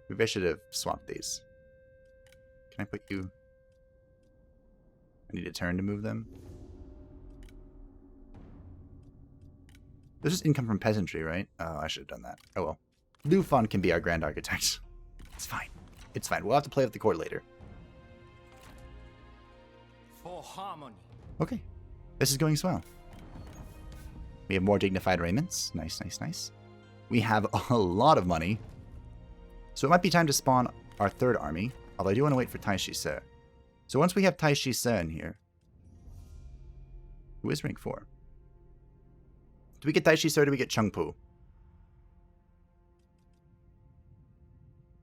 Maybe I should have swapped these. Can I put you... I need a turn to move them. This is income from peasantry, right? Oh, I should have done that. Oh well. Lu Fan can be our Grand Architect. It's fine. It's fine. We'll have to play with the court later. For harmony. Okay. This is going swell. We have more dignified raiments. Nice, nice, nice. We have a lot of money. So it might be time to spawn our third army. Although I do want to wait for Taishi Ci. So once we have Taishi Ci in here... Who is rank 4? Do we get Taishi Ci or do we get Chengpu?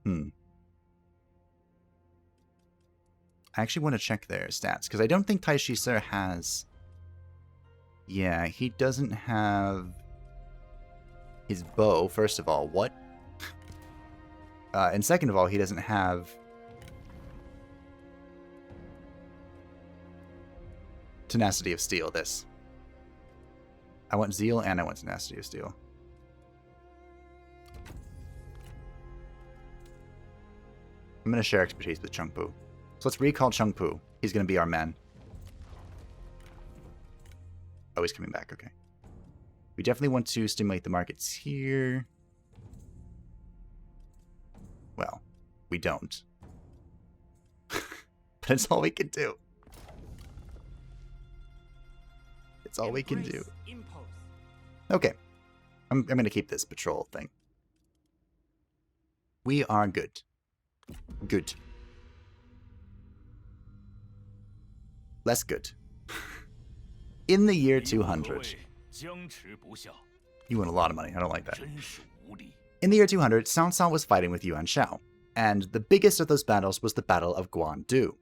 I actually want to check their stats, because I don't think Taishi Ci has... Yeah, he doesn't have his bow, first of all. What? And second of all, he doesn't have... Tenacity of Steel, this. I want Zeal and I want Tenacity of Steel. I'm going to share expertise with Chengpu. So let's recall Chengpu. He's going to be our man. Oh, he's coming back. Okay. We definitely want to stimulate the markets here. Well, we don't. But it's all we can do. It's all we can do. Okay. I'm going to keep this patrol thing. We are good. Good. Less good. In the year 200. You won a lot of money. I don't like that. In the year 200, Cao Cao was fighting with Yuan Shao. And the biggest of those battles was the Battle of Guandu,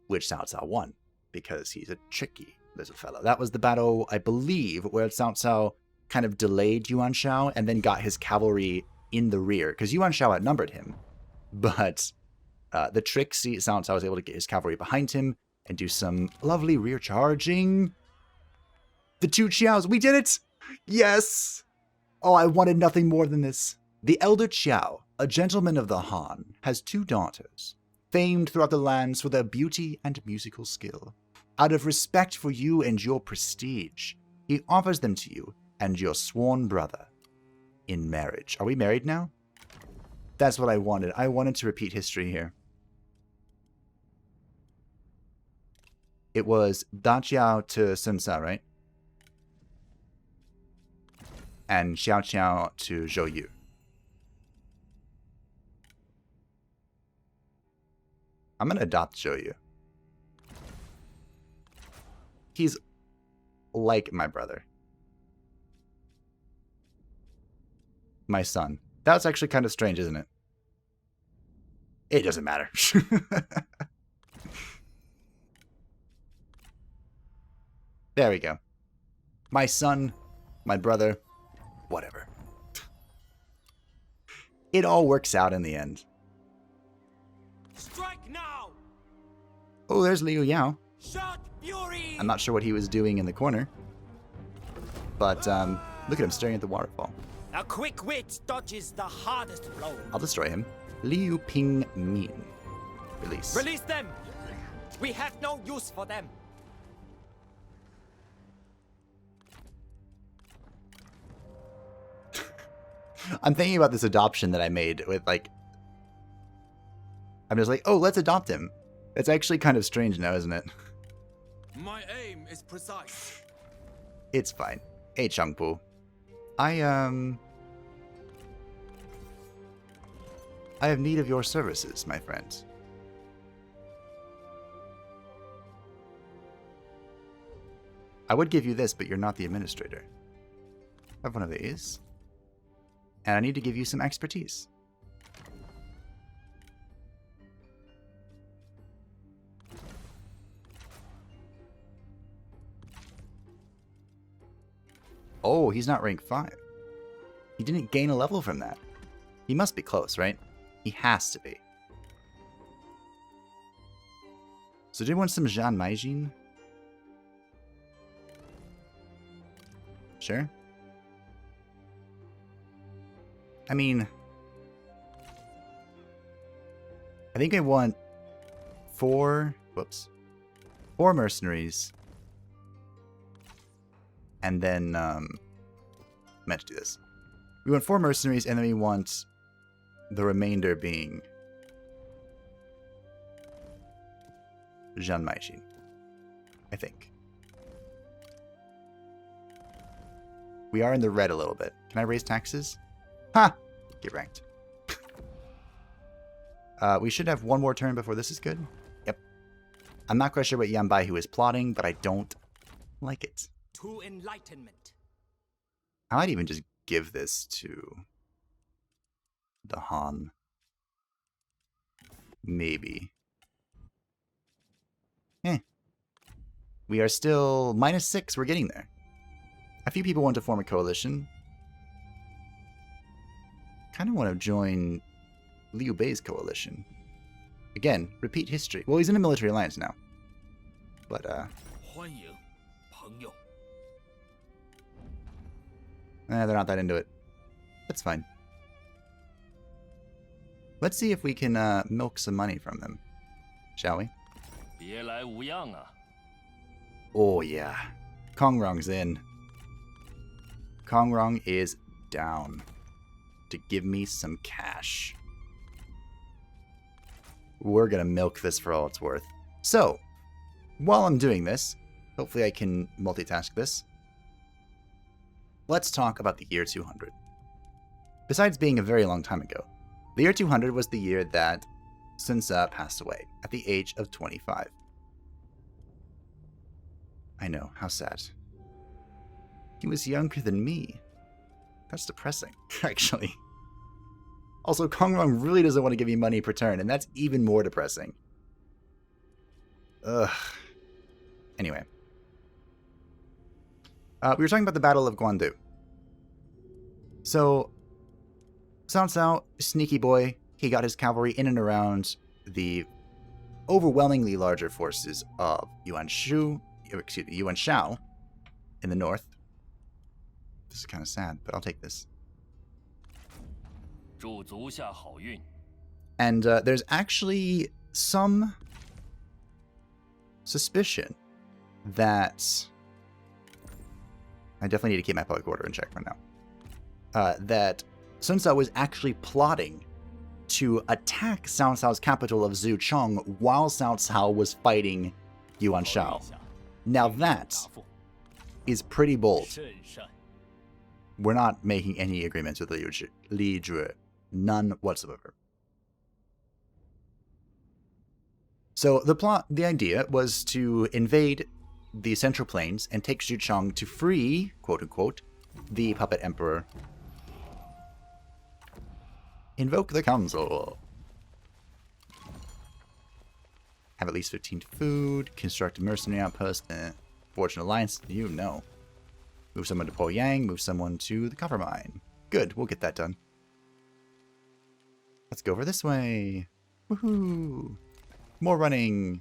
which Cao Cao won. Because he's a tricky little fellow. That was the battle, I believe, where Cao Cao kind of delayed Yuan Shao and then got his cavalry in the rear. Because Yuan Shao outnumbered him. But the tricksy Cao Cao was able to get his cavalry behind him and do some lovely rear charging. The two Qiaos, we did it! Yes! Oh, I wanted nothing more than this. The elder Qiao, a gentleman of the Han, has 2 daughters, famed throughout the lands for their beauty and musical skill. Out of respect for you and your prestige, he offers them to you and your sworn brother in marriage. Are we married now? That's what I wanted. I wanted to repeat history here. It was Da Jiao to Sun Sa, right? And Xiao Qiao to Zhou Yu. I'm going to adopt Zhou Yu. He's like my brother. My son. That's actually kind of strange, isn't it? It doesn't matter. There we go. My son, my brother, whatever. It all works out in the end. Strike now! Oh, there's Liu Yao. Shout fury! I'm not sure what he was doing in the corner. But, look at him staring at the waterfall. A quick wit dodges the hardest blow. I'll destroy him. Liu Ping Min. Release. Release them! We have no use for them. I'm thinking about this adoption that I made with, like... I'm just like, oh, let's adopt him. It's actually kind of strange now, isn't it? My aim is precise. It's fine. Hey, Chengpu. I have need of your services, my friend. I would give you this, but you're not the administrator. I have one of these. And I need to give you some expertise. Oh, he's not rank 5. He didn't gain a level from that. He must be close, right? He has to be. So do you want some Jian Maijin? Sure. I mean, I think I want 4 mercenaries. And then, meant to do this. We want 4 mercenaries, and then we want the remainder being Jian Maijin, I think. We are in the red a little bit. Can I raise taxes? Ha! Get ranked. We should have 1 more turn before this is good. Yep. I'm not quite sure what Yan Baihu is plotting, but I don't like it. To enlightenment. I might even just give this to the Han. Maybe. We are still -6. We're getting there. A few people want to form a coalition. Kind of want to join Liu Bei's coalition. Again, repeat history. Well, he's in a military alliance now. But, 欢迎朋友。 they're not that into it. That's fine. Let's see if we can milk some money from them. Shall we? 别来无恙啊！ Oh, yeah. Kongrong's in. Kongrong is down to give me some cash. We're gonna milk this for all it's worth. So, while I'm doing this, hopefully I can multitask this. Let's talk about the year 200. Besides being a very long time ago, the year 200 was the year that Sun Jian passed away at the age of 25. I know, how sad. He was younger than me. That's depressing, actually. Also, Kongrong really doesn't want to give me money per turn, and that's even more depressing. Ugh. Anyway. We were talking about the Battle of Guandu. So, Cao Cao, sneaky boy, he got his cavalry in and around the overwhelmingly larger forces of Yuan Shao in the north. This is kind of sad, but I'll take this. 祝足下好运。 And there's actually some suspicion that I definitely need to keep my public order in check right now. That Sun Jian was actually plotting to attack Cao Cao's capital of Zuchong while Cao Cao was fighting Yuan Shao. Now that is pretty bold. 甚善。 We're not making any agreements with Li Jue. None whatsoever. So the idea was to invade the Central Plains and take Xuchong to free, quote unquote, the puppet emperor. Invoke the council. Have at least 15 food. Construct a mercenary outpost. Fortune alliance. You know. Move someone to Poyang. Move someone to the copper mine. Good. We'll get that done. Let's go over this way. Woohoo! More running.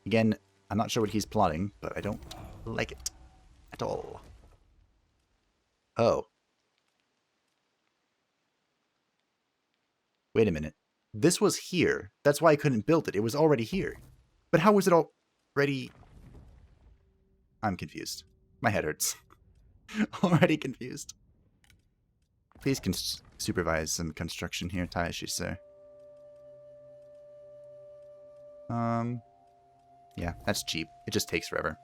Again, I'm not sure what he's plotting, but I don't like it at all. Oh. Wait a minute. This was here. That's why I couldn't build it. It was already here. But how was it already... I'm confused. My head hurts. Already confused. Please supervise some construction here, Taishi, sir. Yeah, that's cheap. It just takes forever.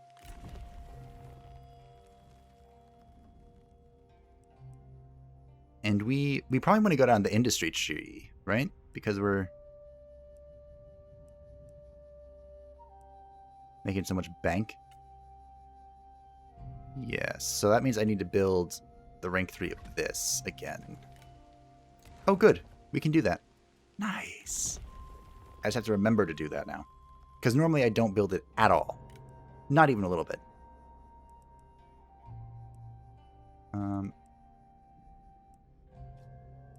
And we probably want to go down the industry tree, right? Because we're making so much bank. Yes, so that means I need to build the rank 3 of this again. Oh, good. We can do that. Nice. I just have to remember to do that now. Because normally I don't build it at all. Not even a little bit.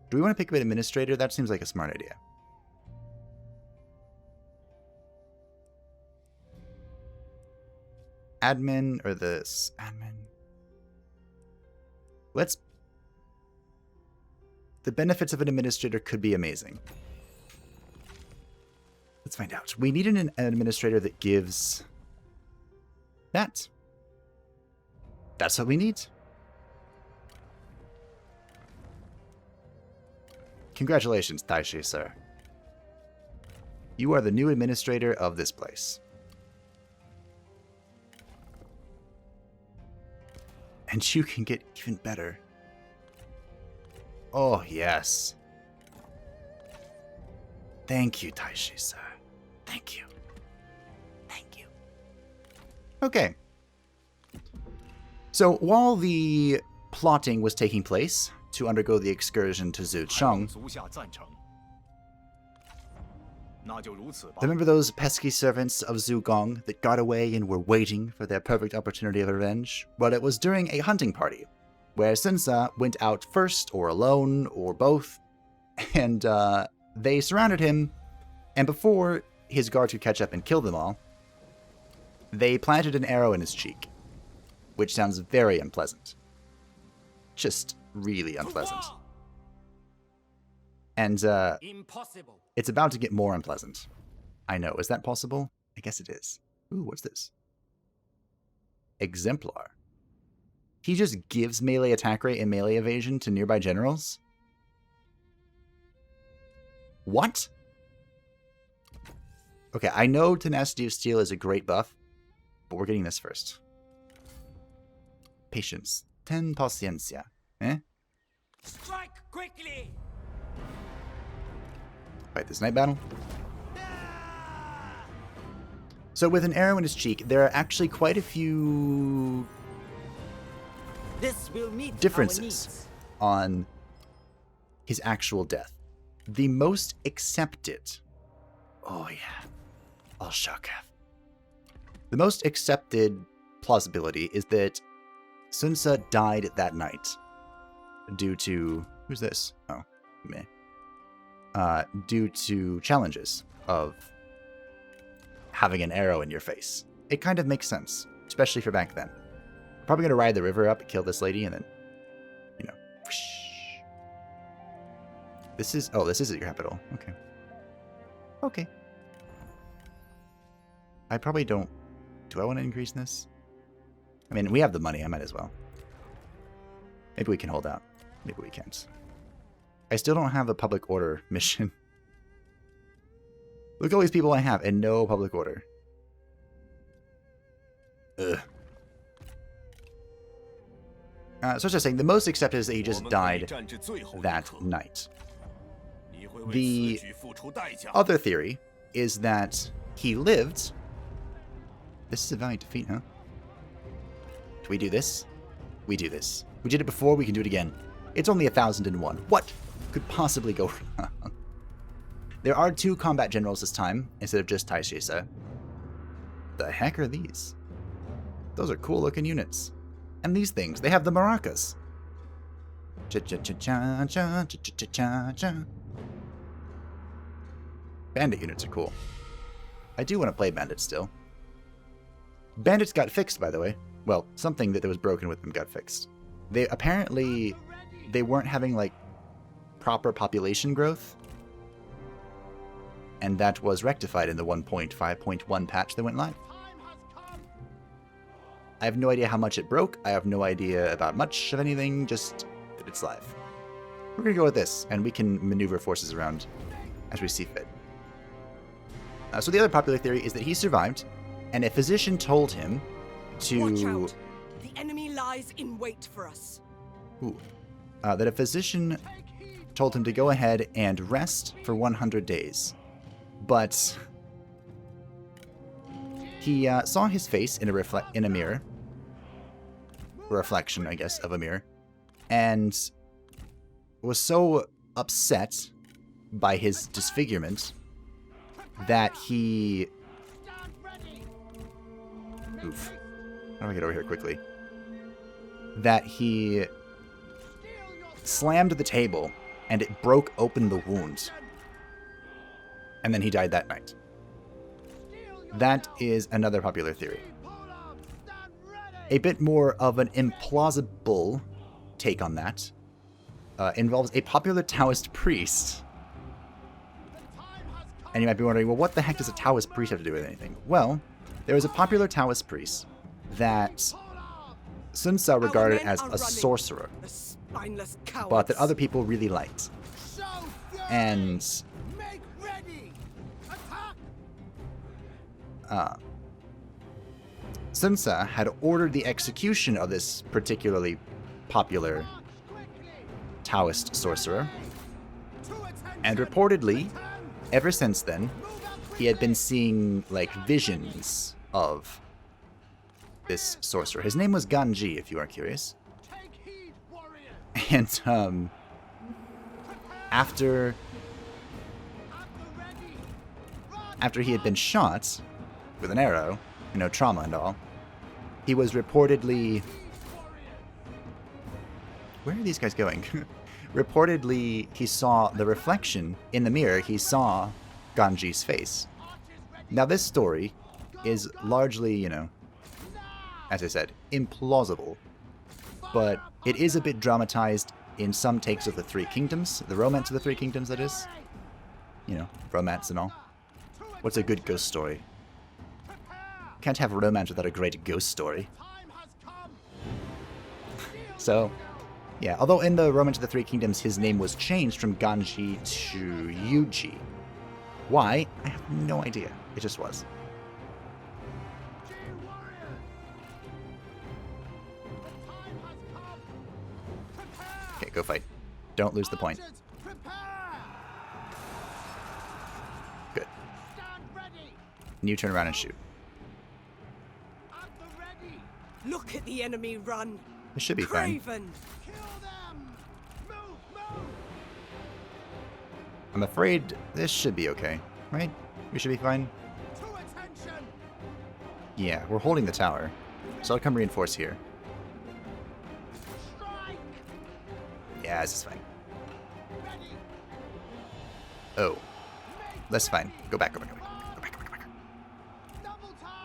Do we want to pick an administrator? That seems like a smart idea. Admin or this admin. The benefits of an administrator could be amazing. Let's find out. We need an administrator that gives that. That's what we need. Congratulations, Taishi, sir. You are the new administrator of this place. And you can get even better. Oh, yes. Thank you, Taishi, sir. Thank you. Thank you. Okay. So, while the plotting was taking place to undergo the excursion to Zhucheng, remember those pesky servants of Zhu Gong that got away and were waiting for their perfect opportunity of revenge? Well, it was during a hunting party, where Sun Jian went out first, or alone, or both, and they surrounded him, and before his guard could catch up and kill them all, they planted an arrow in his cheek, which sounds very unpleasant. Just really unpleasant. And Impossible. it's about to get more unpleasant. I know. Is that possible? I guess it is. Ooh, what's this? Exemplar. He just gives melee attack rate and melee evasion to nearby generals? What? Okay, I know Tenacity of Steel is a great buff, but we're getting this first. Patience. Ten paciencia. Eh? Strike quickly. Fight this night battle. So with an arrow in his cheek, there are actually quite a few This will meet our differences needs. on his actual death. The most accepted... Oh yeah. I'll shock him. The most accepted plausibility is that Sun Jian died that night due to... Who's this? Oh, meh. Due to challenges of having an arrow in your face. It kind of makes sense, especially for back then. Probably going to ride the river up, kill this lady, and then, you know, whoosh. This is... Oh, this is at your capital. Okay. Okay. I probably don't... Do I want to increase this? I mean, we have the money. I might as well. Maybe we can hold out. Maybe we can't. I still don't have a public order mission. Look at all these people I have and no public order. Ugh. So I was just saying, the most accepted is that he just died that night. The other theory is that he lived... This is a valiant defeat, huh? Do we do this? We do this. We did it before, we can do it again. It's only 1,001. What could possibly go wrong? There are 2 combat generals this time, instead of just Taishi Ci. The heck are these? Those are cool looking units. And these things, they have the maracas. Cha-cha-cha-cha-cha-cha-cha-cha-cha. Bandit units are cool. I do want to play bandits still. Bandits got fixed, by the way. Well, something that was broken with them got fixed. They apparently, they weren't having, like, proper population growth. And that was rectified in the 1.5.1 patch that went live. I have no idea how much it broke. I have no idea about much of anything, just that it's live. We're going to go with this, and we can maneuver forces around as we see fit. So the other popular theory is that he survived, and a physician told him to... Watch out. The enemy lies in wait for us. Ooh. That a physician told him to go ahead and rest for 100 days. But he saw his face in a mirror. A reflection, I guess, of a mirror. And was so upset by his disfigurement that he... Oof. How do I get over here quickly? That he slammed the table, and it broke open the wound. And then he died that night. That is another popular theory. A bit more of an implausible take on that involves a popular Taoist priest. And you might be wondering, well, what the heck does a Taoist priest have to do with anything? Well, there was a popular Taoist priest that Sun Jian regarded as a sorcerer, but that other people really liked. And Sun Jian had ordered the execution of this particularly popular Taoist sorcerer, and reportedly, ever since then, he had been seeing, like, visions of this sorcerer. His name was Ganji, if you are curious. And, after he had been shot with an arrow, you know, trauma and all, he was reportedly... Where are these guys going? Reportedly, he saw the reflection in the mirror. He saw Ganji's face. Now, this story is largely, you know, as I said, implausible. But it is a bit dramatized in some takes of the Three Kingdoms. The romance of the Three Kingdoms, that is. You know, romance and all. What's a good ghost story? Can't have romance without a great ghost story. So, yeah, although in the Romance of the Three Kingdoms his name was changed from Ganji to Yuji. Why? I have no idea. It just was. Okay, go fight. Don't lose the point. Good. And you turn around and shoot. Look at the enemy run. This should be fine. I'm afraid this should be okay, right? We should be fine. Yeah, we're holding the tower, so I'll come reinforce here. Yeah, this is fine. Oh, that's fine. Go back, go back, go back, go back, go back, go back.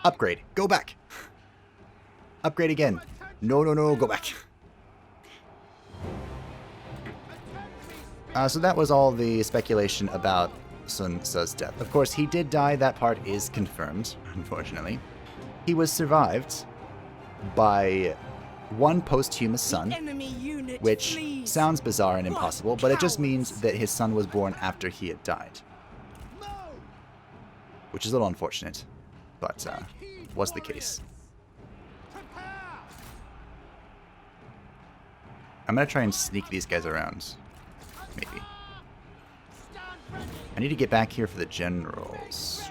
Upgrade. Go back. Upgrade again. No, no, no, go back. So that was all the speculation about Sun Jian's death. Of course, he did die. That part is confirmed, unfortunately. He was survived by one posthumous son, which sounds bizarre and impossible, but it just means that his son was born after he had died. Which is a little unfortunate, but was the case. I'm gonna try and sneak these guys around. Maybe. I need to get back here for the generals.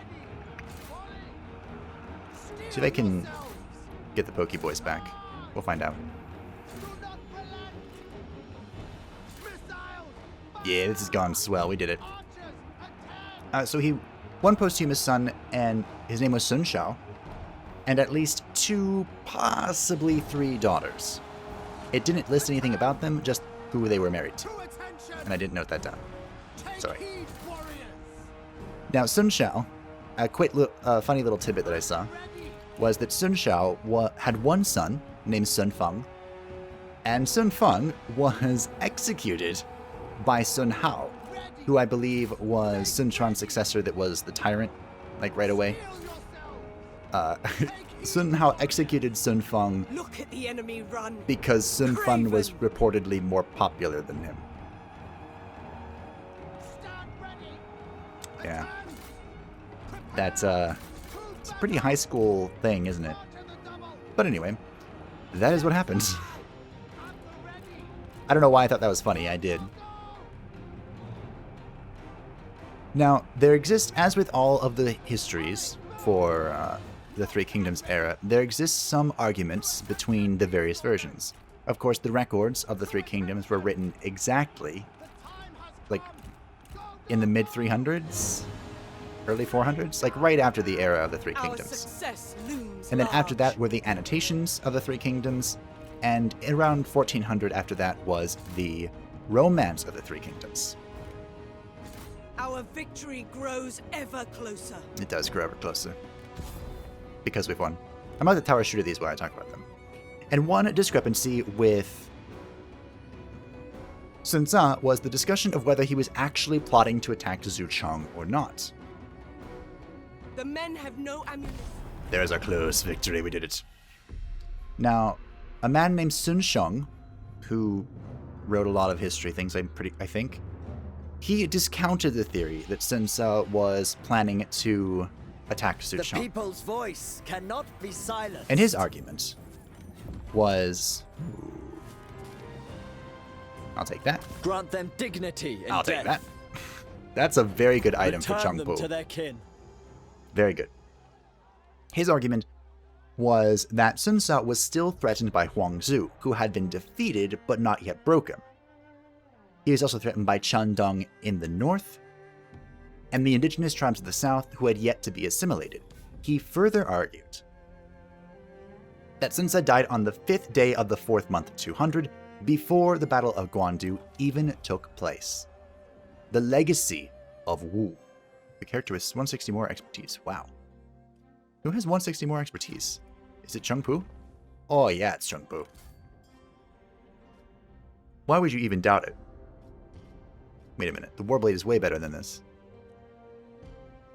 See if I can get the Pokeboys back. We'll find out. Yeah, this has gone swell. We did it. So he... one posthumous son, and his name was Sun Jian, and at least 2, possibly 3 daughters. It didn't list anything about them, just who they were married to. And I didn't note that down. Sorry. Now, Sun Jian, a funny little tidbit that I saw, was that Sun Jian had one son named Sun Feng, and Sun Feng was executed by Sun Hao, who I believe was Sun Quan's successor that was the tyrant, like right away. Sun Hao executed Sun Feng because Sun Feng was reportedly more popular than him. Yeah. That's it's a pretty high school thing, isn't it? But anyway, that is what happens. I don't know why I thought that was funny. I did. Now, there exists, as with all of the histories for the Three Kingdoms era, there exists some arguments between the various versions. Of course, the records of the Three Kingdoms were written exactly, like, in the mid-300s, early 400s, like right after the era of the Three Kingdoms. And then after that were the annotations of the Three Kingdoms, and around 1400 after that was the Romance of the Three Kingdoms. Our victory grows ever closer. It does grow ever closer. Because we've won. I'm about to tower shooter these while I talk about them. And one discrepancy with Sun Za was the discussion of whether he was actually plotting to attack Zhu Cheng or not. The men have no ammunition. There's our close victory, we did it. Now, a man named Sun Sheng, who wrote a lot of history things, I think, he discounted the theory that Sun Za was planning to attack Zhu The Cheng. people's voice cannot be silenced. And his argument was... I'll take that. Grant them dignity and I'll take death. that. That's a very good item for Return Cheng them Po. to their kin. Very good. His argument was that Sun Za was still threatened by Huang Zu, who had been defeated but not yet broken. He was also threatened by Chandong in the north, and the indigenous tribes of the south who had yet to be assimilated. He further argued that Sun Za died on the 5th day of the 4th month of 200, before the Battle of Guandu even took place. The legacy of Wu. The character with 160 more expertise. Wow. Who has 160 more expertise? Is it Cheng Pu? Oh yeah, it's Cheng Pu. Why would you even doubt it? Wait a minute, the Warblade is way better than this.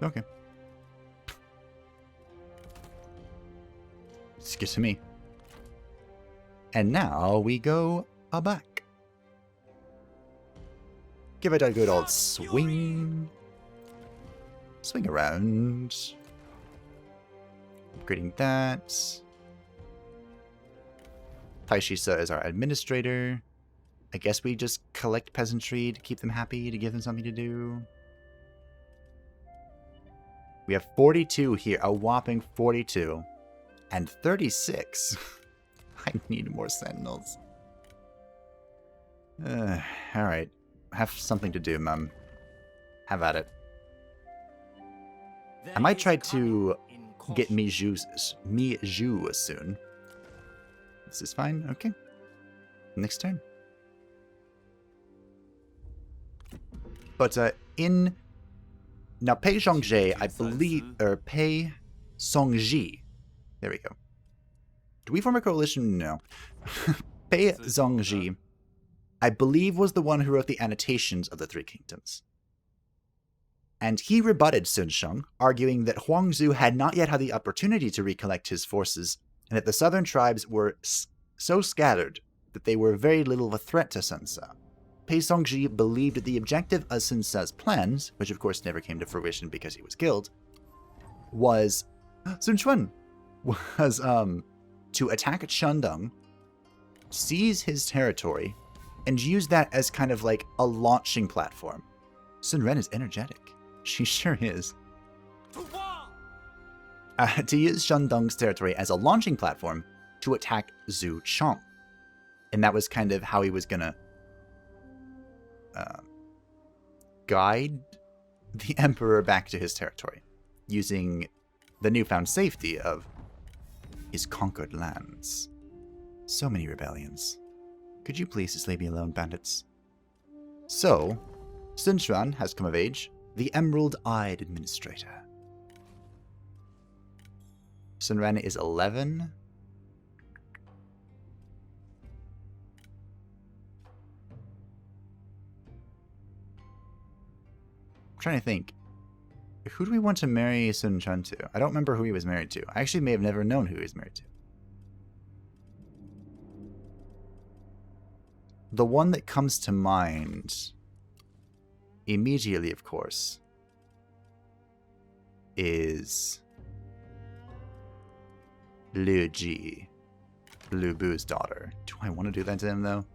Okay. It's good to me. And now we go back. Give it a good old swing. Swing around. Upgrading that. Taishi Ci is our administrator. I guess we just collect peasantry to keep them happy, to give them something to do. We have 42 here, a whopping 42. And 36. I need more sentinels. Alright. Have something to do, Mum. Have at it. I might try to get Mi Zhu soon. This is fine, okay. Next turn. But in now Pei Zhongzhe, I believe, or Pei Songji. There we go. Do we form a coalition? No. Pei Zhongji, I believe, was the one who wrote the annotations of the Three Kingdoms. And he rebutted Sun Sheng, arguing that Huang Zu had not yet had the opportunity to recollect his forces, and that the southern tribes were so scattered that they were very little of a threat to Sun Za. Pei Songji believed that the objective of Sun Za's plans, which of course never came to fruition because he was killed, was Sun Quan was to attack Shandong, seize his territory, and use that as kind of like a launching platform. Sun Ren is energetic. She sure is. To use Shandong's territory as a launching platform to attack Zhu Cheng. And that was kind of how he was gonna guide the Emperor back to his territory, using the newfound safety of his conquered lands. So many rebellions. Could you please just leave me alone, bandits? So, Sun Quan has come of age, the Emerald-Eyed Administrator. Sun Ren is 11. I'm trying to think. Who do we want to marry Sun Quan to? I don't remember who he was married to. I actually may have never known who he was married to. The one that comes to mind immediately, of course, is Liu Ji, Lu Bu's daughter. Do I want to do that to him, though?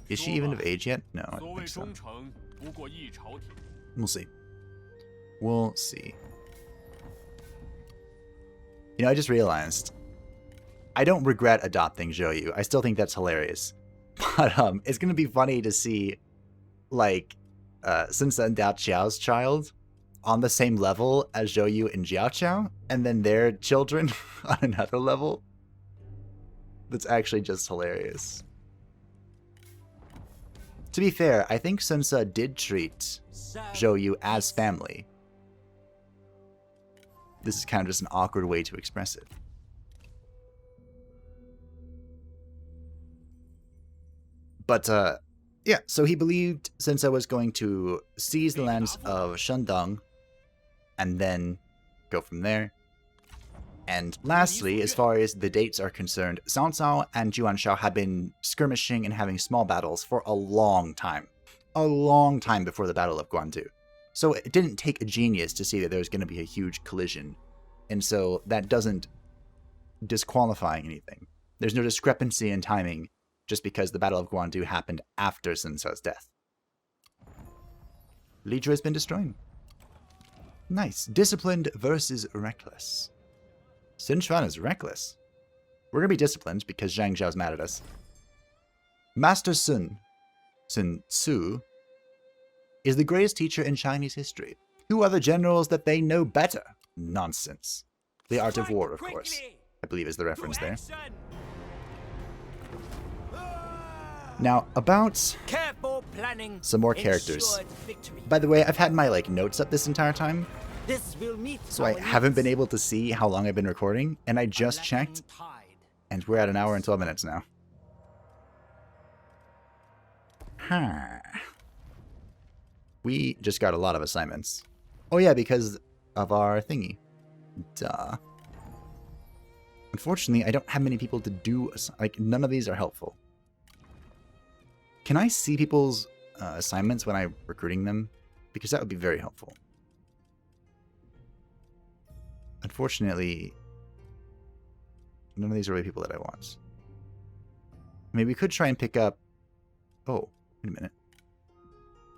Is she even of age yet? No, I don't think so. We'll see. We'll see. You know, I just realized I don't regret adopting Zhou Yu. I still think that's hilarious. But it's gonna be funny to see, like, Sun Sen Dao Qiao's child on the same level as Zhou Yu and Jiao Qiao, and then their children on another level. That's actually just hilarious. To be fair, I think Sun Ce did treat Zhou Yu as family. This is kind of just an awkward way to express it. But, yeah, so he believed Sun Ce was going to seize the lands of Shandong and then go from there. And lastly, as far as the dates are concerned, Cao Cao and Juan Shao had been skirmishing and having small battles for a long time. A long time before the Battle of Guandu. So it didn't take a genius to see that there was going to be a huge collision. And so that doesn't disqualify anything. There's no discrepancy in timing just because the Battle of Guandu happened after Sun Ce's death. Li Zhu has been destroyed. Nice. Disciplined versus reckless. Sun Quan is reckless. We're going to be disciplined because Zhang Zhao's mad at us. Master Sun Tzu, is the greatest teacher in Chinese history. Who are the generals that they know better? Nonsense. The art of war, of course, I believe is the reference there. Now, about some more characters. By the way, I've had my notes up this entire time, so I haven't been able to see how long I've been recording, and I just checked, and we're at 1 hour and 12 minutes now. We just got a lot of assignments. Oh yeah, because of our thingy. Duh. Unfortunately, I don't have many people to do, none of these are helpful. Can I see people's assignments when I'm recruiting them? Because that would be very helpful. Unfortunately, none of these are really people that I want. Maybe we could try and pick up... Oh, wait a minute.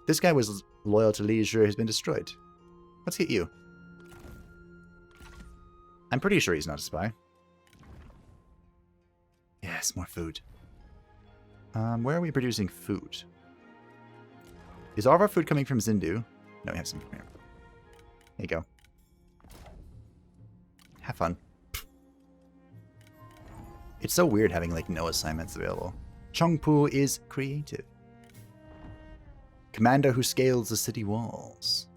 This guy was loyal to Li Zhu, has been destroyed. Let's get you. I'm pretty sure he's not a spy. Yes, more food. Where are we producing food? Is all of our food coming from Zindu? No, we have some from here. There you go. Have fun. It's so weird having no assignments available. Chongpu is creative. Commander who scales the city walls.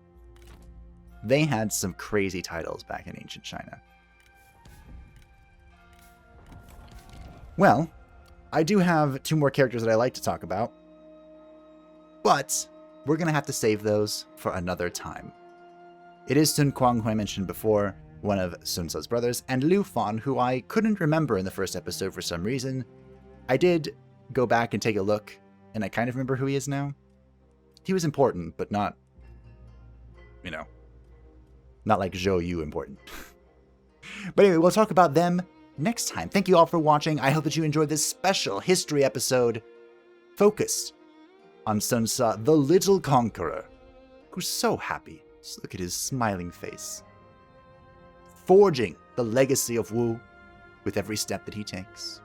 They had some crazy titles back in ancient China. Well, I do have 2 more characters that I like to talk about, but we're going to have to save those for another time. It is Sun Quan, who I mentioned before, one of Sun Ce's brothers, and Liu Fan, who I couldn't remember in the first episode for some reason. I did go back and take a look, and I kind of remember who he is now. He was important, but not, not like Zhou Yu important. But anyway, we'll talk about them next time. Thank you all for watching. I hope that you enjoyed this special history episode focused on Sun Ce, the Little Conqueror, who's so happy. Just look at his smiling face. Forging the legacy of Wu with every step that he takes.